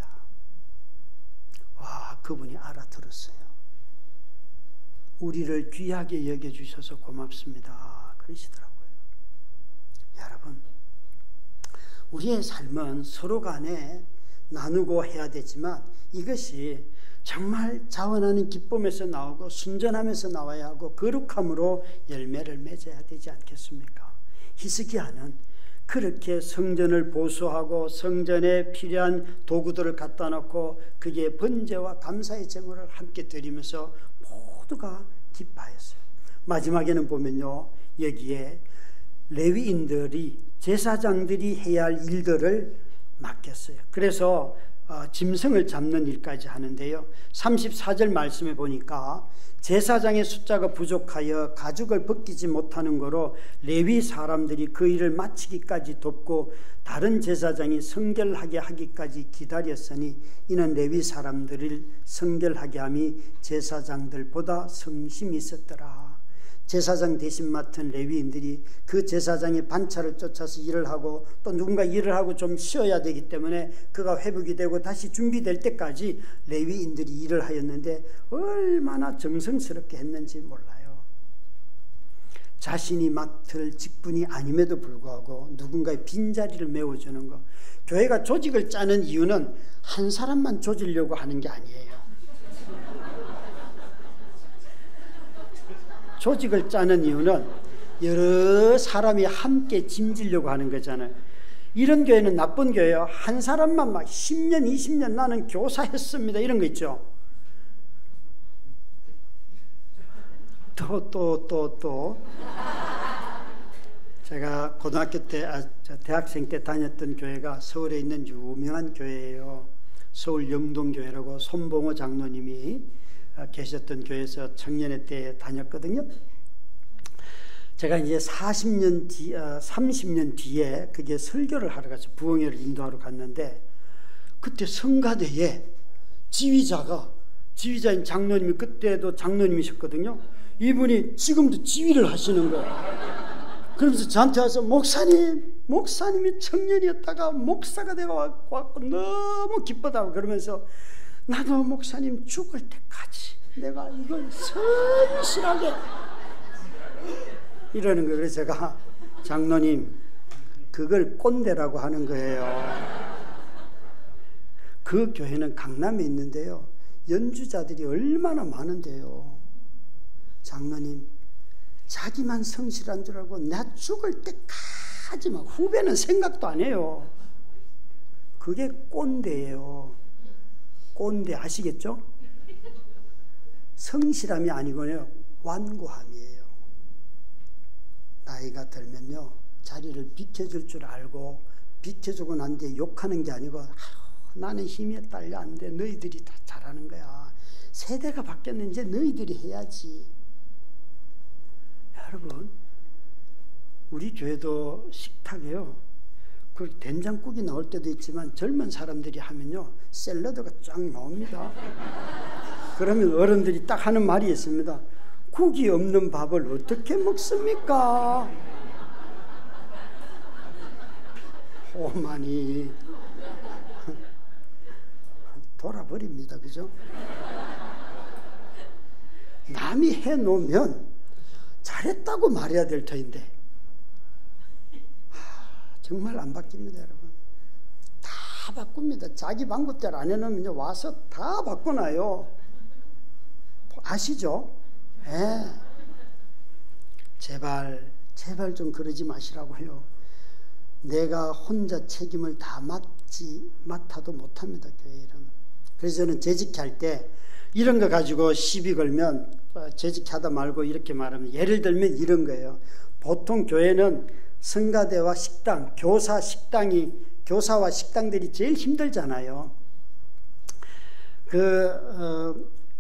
와, 그분이 알아들었어요. 우리를 귀하게 여겨주셔서 고맙습니다. 그러시더라고요. 여러분, 우리의 삶은 서로 간에 나누고 해야 되지만, 이것이 정말 자원하는 기쁨에서 나오고 순전함에서 나와야 하고 거룩함으로 열매를 맺어야 되지 않겠습니까? 히스기야는 그렇게 성전을 보수하고 성전에 필요한 도구들을 갖다 놓고 그게 번제와 감사의 제물을 함께 드리면서 모두가 기뻐했어요. 마지막에는 보면요, 여기에 레위인들이, 제사장들이 해야 할 일들을 맡겼어요. 그래서 짐승을 잡는 일까지 하는데요. 34절 말씀에 보니까 제사장의 숫자가 부족하여 가죽을 벗기지 못하는 거로 레위 사람들이 그 일을 마치기까지 돕고 다른 제사장이 성결하게 하기까지 기다렸으니 이는 레위 사람들을 성결하게 함이 제사장들보다 성심이 있었더라. 제사장 대신 맡은 레위인들이 그 제사장의 반차를 쫓아서 일을 하고 또 누군가 일을 하고 좀 쉬어야 되기 때문에 그가 회복이 되고 다시 준비될 때까지 레위인들이 일을 하였는데 얼마나 정성스럽게 했는지 몰라요. 자신이 맡을 직분이 아님에도 불구하고 누군가의 빈자리를 메워주는 것. 교회가 조직을 짜는 이유는 한 사람만 조지려고 하는 게 아니에요. 조직을 짜는 이유는 여러 사람이 함께 짐지려고 하는 거잖아요. 이런 교회는 나쁜 교회예요. 한 사람만 막 10년, 20년 나는 교사했습니다. 이런 거 있죠. 또. 제가 고등학교 때, 대학생 때 다녔던 교회가 서울에 있는 유명한 교회예요. 서울 영동교회라고 손봉호 장로님이 계셨던 교회에서 청년회 때 다녔거든요. 제가 이제 30년 뒤에 그게 설교를 하러 가서 부흥회를 인도하러 갔는데 그때 성가대에 지휘자인 장로님이 그때도 장로님이셨거든요. 이분이 지금도 지휘를 하시는 거예요. 그러면서 저한테 와서 목사님이 청년이었다가 목사가 되어갖고 너무 기쁘다고 그러면서 나도 목사님 죽을 때까지 내가 이걸 성실하게 이러는 거예요. 그래서 제가 장로님 그걸 꼰대라고 하는 거예요. 그 교회는 강남에 있는데요. 연주자들이 얼마나 많은데요. 장로님 자기만 성실한 줄 알고 나 죽을 때까지 막 후배는 생각도 안 해요. 그게 꼰대예요. 꼰대 아시겠죠? 성실함이 아니고요 완고함이에요. 나이가 들면요 자리를 비켜줄 줄 알고 비켜주고 난 뒤에 욕하는 게 아니고 나는 힘에 딸려 안 돼. 너희들이 다 잘하는 거야. 세대가 바뀌었는데 너희들이 해야지. 여러분 우리 교회도 식탁에요 그 된장국이 나올 때도 있지만 젊은 사람들이 하면요 샐러드가 쫙 나옵니다. 그러면 어른들이 딱 하는 말이 있습니다. 국이 없는 밥을 어떻게 먹습니까? 오만이 돌아버립니다. 그죠? 남이 해놓으면 잘했다고 말해야 될 터인데 정말 안 바뀝니다. 여러분 다 바꿉니다. 자기 방법대로 안 해놓으면 와서 다 바꿔놔요. 아시죠? 네. 제발 좀 그러지 마시라고요. 내가 혼자 책임을 다 맡아도 못합니다. 교회 일은. 그래서 저는 재직회 할 때 이런 거 가지고 시비 걸면 재직회 하다 말고 이렇게 말하면 예를 들면 이런 거예요. 보통 교회는 성가대와 식당, 교사와 식당들이 제일 힘들잖아요.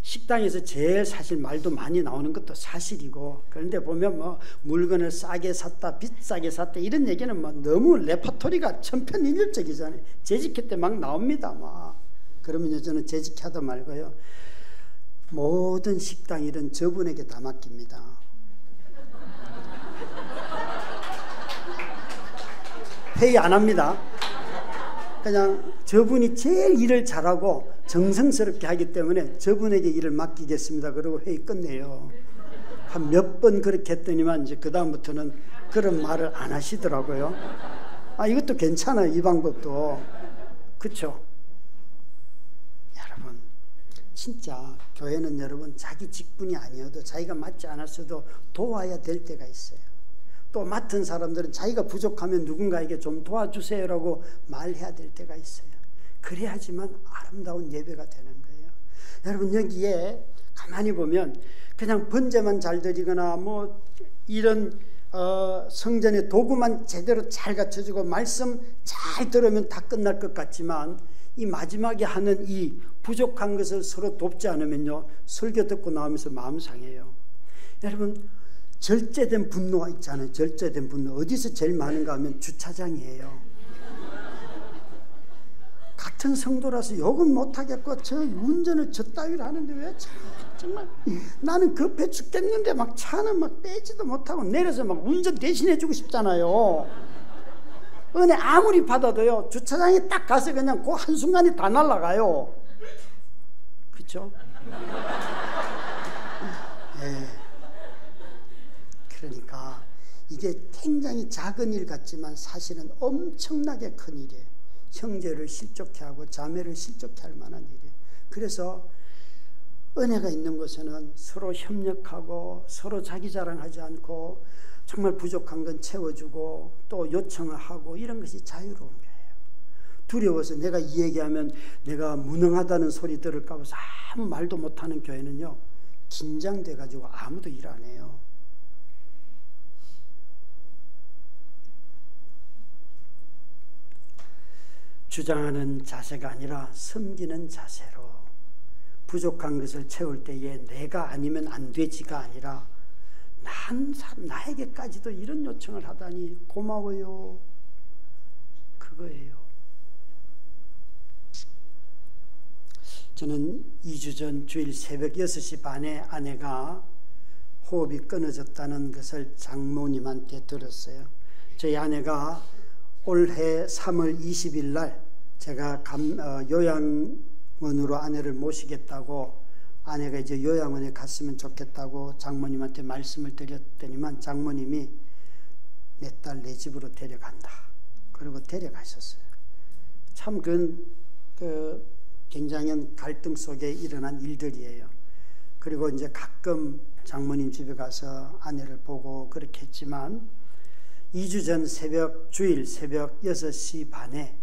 식당에서 제일 사실 말도 많이 나오는 것도 사실이고, 그런데 보면 뭐 물건을 싸게 샀다, 비싸게 샀다 이런 얘기는 뭐 너무 레퍼토리가 천편일률적이잖아요. 재직회 때 막 나옵니다. 막 그러면 저는 재직회 하다 말고요. 모든 식당 일은 저분에게 다 맡깁니다. 회의 안 합니다. 그냥 저분이 제일 일을 잘하고 정성스럽게 하기 때문에 저분에게 일을 맡기겠습니다. 그리고 회의 끝내요. 한 몇 번 그렇게 했더니만 이제 그 다음부터는 그런 말을 안 하시더라고요. 이것도 괜찮아요. 이 방법도. 그렇죠? 여러분 진짜 교회는 여러분 자기 직분이 아니어도 자기가 맡지 않았어도 도와야 될 때가 있어요. 또 맡은 사람들은 자기가 부족하면 누군가에게 좀 도와주세요라고 말해야 될 때가 있어요. 그래야지만 아름다운 예배가 되는 거예요. 여러분 여기에 가만히 보면 그냥 번제만 잘 드리거나 뭐 이런 성전의 도구만 제대로 잘 갖춰주고 말씀 잘 들으면 다 끝날 것 같지만 이 마지막에 하는 이 부족한 것을 서로 돕지 않으면요, 설교 듣고 나오면서 마음 상해요. 여러분, 절제된 분노가 있잖아요. 절제된 분노. 어디서 제일 많은가 하면 주차장이에요. 같은 성도라서 욕은 못하겠고 저 운전을 저 따위로 하는데 왜 정말 나는 급해 죽겠는데 막 차는 막 빼지도 못하고 내려서 막 운전 대신해 주고 싶잖아요. 은혜 아무리 받아도요, 주차장에 딱 가서 그냥 그 한순간에 다 날아가요. 그렇죠? 네. 그러니까 이게 굉장히 작은 일 같지만 사실은 엄청나게 큰 일이에요. 형제를 실족해 하고 자매를 실족해 할 만한 일이에요. 그래서 은혜가 있는 곳에는 서로 협력하고 서로 자기 자랑하지 않고 정말 부족한 건 채워주고 또 요청을 하고 이런 것이 자유로운 거예요. 두려워서 내가 이 얘기하면 내가 무능하다는 소리 들을까 봐서 아무 말도 못하는 교회는요, 긴장돼 가지고 아무도 일 안 해요. 주장하는 자세가 아니라 섬기는 자세로 부족한 것을 채울 때에 내가 아니면 안 되지가 아니라 나에게까지도 이런 요청을 하다니 고마워요. 그거예요. 저는 2주 전 주일 새벽 6시 반에 아내가 호흡이 끊어졌다는 것을 장모님한테 들었어요. 저희 아내가 올해 3월 20일 날 제가 요양원으로 아내를 모시겠다고, 아내가 이제 요양원에 갔으면 좋겠다고 장모님한테 말씀을 드렸더니만 장모님이 내 딸 내 집으로 데려간다. 그리고 데려가셨어요. 참 그 굉장한 갈등 속에 일어난 일들이에요. 그리고 이제 가끔 장모님 집에 가서 아내를 보고 그렇게 했지만 2주 전 주일 새벽 6시 반에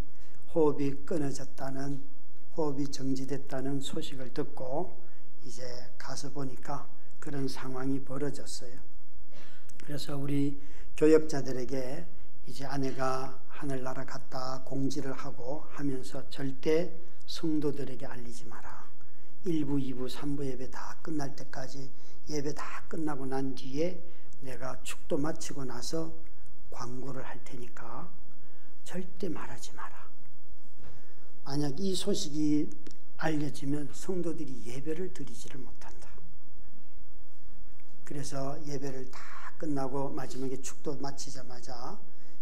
호흡이 끊어졌다는, 호흡이 정지됐다는 소식을 듣고 이제 가서 보니까 그런 상황이 벌어졌어요. 그래서 우리 교역자들에게 이제 아내가 하늘나라 갔다 공지를 하고 하면서 절대 성도들에게 알리지 마라. 1부, 2부, 3부 예배 다 끝날 때까지, 예배 다 끝나고 난 뒤에 내가 축도 마치고 나서 광고를 할 테니까 절대 말하지 마라. 만약 이 소식이 알려지면 성도들이 예배를 드리지를 못한다. 그래서 예배를 다 끝나고 마지막에 축도 마치자마자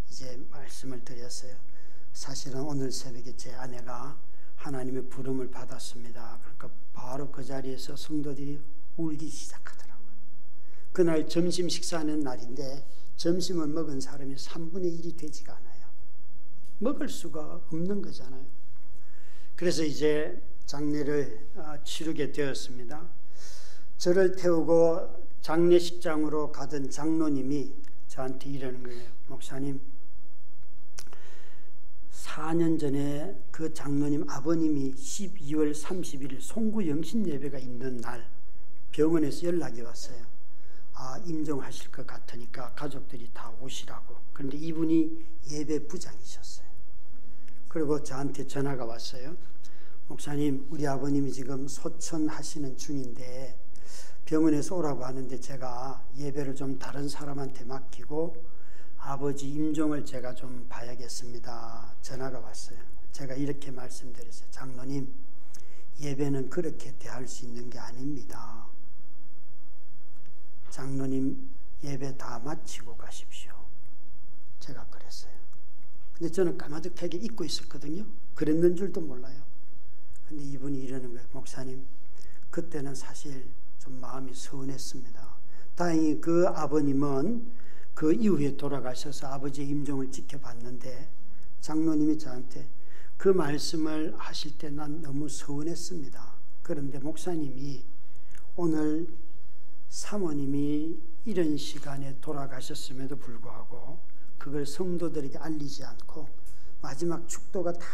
이제 말씀을 드렸어요. 사실은 오늘 새벽에 제 아내가 하나님의 부름을 받았습니다. 그러니까 바로 그 자리에서 성도들이 울기 시작하더라고요. 그날 점심 식사하는 날인데 점심을 먹은 사람이 3분의 1이 되지가 않아요. 먹을 수가 없는 거잖아요. 그래서 이제 장례를 치르게 되었습니다. 저를 태우고 장례식장으로 가던 장로님이 저한테 이러는 거예요. 목사님, 4년 전에 그 장로님 아버님이 12월 30일 송구 영신 예배가 있는 날 병원에서 연락이 왔어요. 임종하실 것 같으니까 가족들이 다 오시라고. 그런데 이분이 예배 부장이셨어요. 그리고 저한테 전화가 왔어요. 목사님, 우리 아버님이 지금 소천하시는 중인데 병원에서 오라고 하는데 제가 예배를 좀 다른 사람한테 맡기고 아버지 임종을 제가 좀 봐야겠습니다. 전화가 왔어요. 제가 이렇게 말씀드렸어요. 장로님, 예배는 그렇게 대할 수 있는 게 아닙니다. 장로님, 예배 다 마치고 가십시오. 제가 그랬어요. 근데 저는 까마득하게 잊고 있었거든요. 그랬는 줄도 몰라요. 근데 이분이 이러는 거예요. 목사님, 그때는 사실 좀 마음이 서운했습니다. 다행히 그 아버님은 그 이후에 돌아가셔서 아버지의 임종을 지켜봤는데 장로님이 저한테 그 말씀을 하실 때 난 너무 서운했습니다. 그런데 목사님이 오늘 사모님이 이런 시간에 돌아가셨음에도 불구하고 그걸 성도들에게 알리지 않고 마지막 축도가 다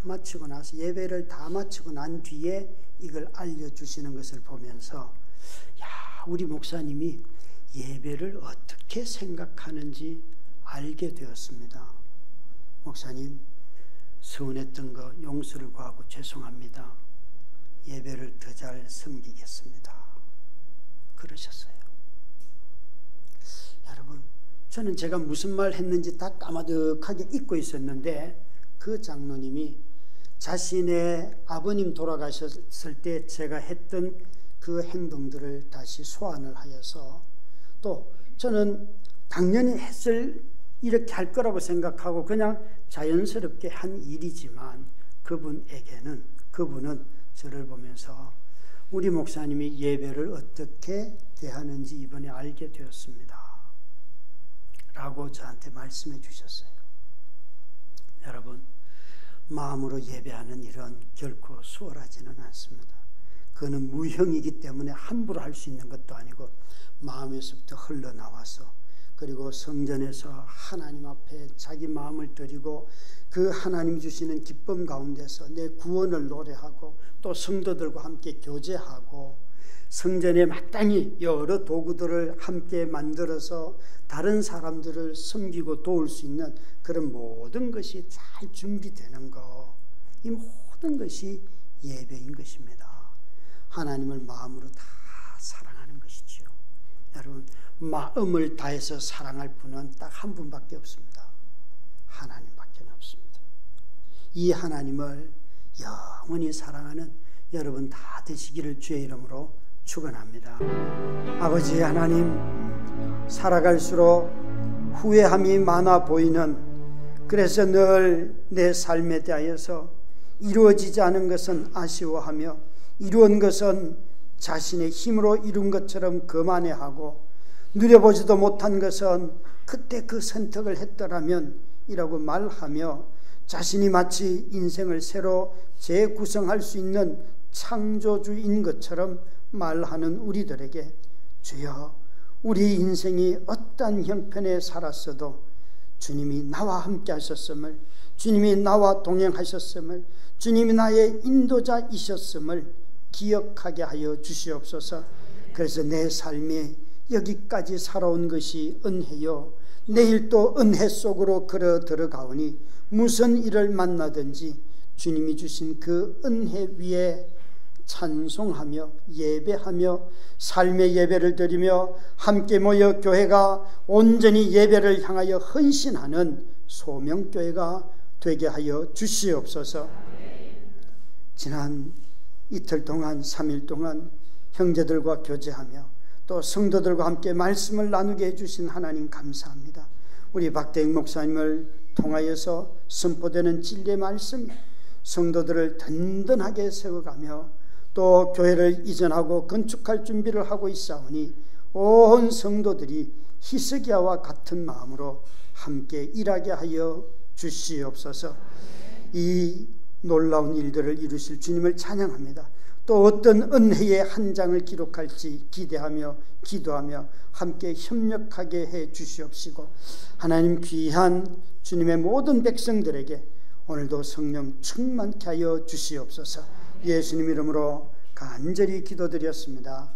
마치고 나서 예배를 다 마치고 난 뒤에 이걸 알려주시는 것을 보면서 우리 목사님이 예배를 어떻게 생각하는지 알게 되었습니다. 목사님, 서운했던 거 용서를 구하고 죄송합니다. 예배를 더 잘 섬기겠습니다. 그러셨어요. 여러분, 저는 제가 무슨 말 했는지 다 까마득하게 잊고 있었는데 그 장로님이 자신의 아버님 돌아가셨을 때 제가 했던 그 행동들을 다시 소환을 하여서, 또 저는 당연히 이렇게 할 거라고 생각하고 그냥 자연스럽게 한 일이지만 그분은 저를 보면서 우리 목사님이 예배를 어떻게 대하는지 이번에 알게 되었습니다 라고 저한테 말씀해 주셨어요. 여러분, 마음으로 예배하는 일은 결코 수월하지는 않습니다. 그거는 무형이기 때문에 함부로 할 수 있는 것도 아니고 마음에서부터 흘러나와서, 그리고 성전에서 하나님 앞에 자기 마음을 드리고 그 하나님 주시는 기쁨 가운데서 내 구원을 노래하고 또 성도들과 함께 교제하고 성전에 마땅히 여러 도구들을 함께 만들어서 다른 사람들을 섬기고 도울 수 있는 그런 모든 것이 잘 준비되는 것, 이 모든 것이 예배인 것입니다. 하나님을 마음으로 다 사랑하는 것이지요. 여러분, 마음을 다해서 사랑할 분은 딱 한 분밖에 없습니다. 하나님밖에 없습니다. 이 하나님을 영원히 사랑하는 여러분 다 되시기를 주의 이름으로 축원합니다. 아버지 하나님, 살아갈수록 후회함이 많아 보이는, 그래서 늘 내 삶에 대하여서 이루어지지 않은 것은 아쉬워하며 이루은 것은 자신의 힘으로 이룬 것처럼 거만해하고 누려보지도 못한 것은 그때 그 선택을 했더라면 이라고 말하며 자신이 마치 인생을 새로 재구성할 수 있는 창조주인 것처럼 말하는 우리들에게, 주여, 우리 인생이 어떠한 형편에 살았어도 주님이 나와 함께 하셨음을, 주님이 나와 동행하셨음을, 주님이 나의 인도자이셨음을 기억하게 하여 주시옵소서. 그래서 내 삶이 여기까지 살아온 것이 은혜요, 내일 또 은혜 속으로 걸어 들어가오니 무슨 일을 만나든지 주님이 주신 그 은혜 위에 찬송하며 예배하며 삶의 예배를 드리며 함께 모여 교회가 온전히 예배를 향하여 헌신하는 소명교회가 되게 하여 주시옵소서. 지난 이틀 동안 3일 동안 형제들과 교제하며 또 성도들과 함께 말씀을 나누게 해주신 하나님 감사합니다. 우리 박대익 목사님을 통하여서 선포되는 진리의 말씀이 성도들을 든든하게 세워가며 또 교회를 이전하고 건축할 준비를 하고 있사오니 온 성도들이 히스기야와 같은 마음으로 함께 일하게 하여 주시옵소서. 이 놀라운 일들을 이루실 주님을 찬양합니다. 또 어떤 은혜의 한 장을 기록할지 기대하며 기도하며 함께 협력하게 해 주시옵시고, 하나님 귀한 주님의 모든 백성들에게 오늘도 성령 충만케 하여 주시옵소서. 예수님 이름으로 간절히 기도드렸습니다.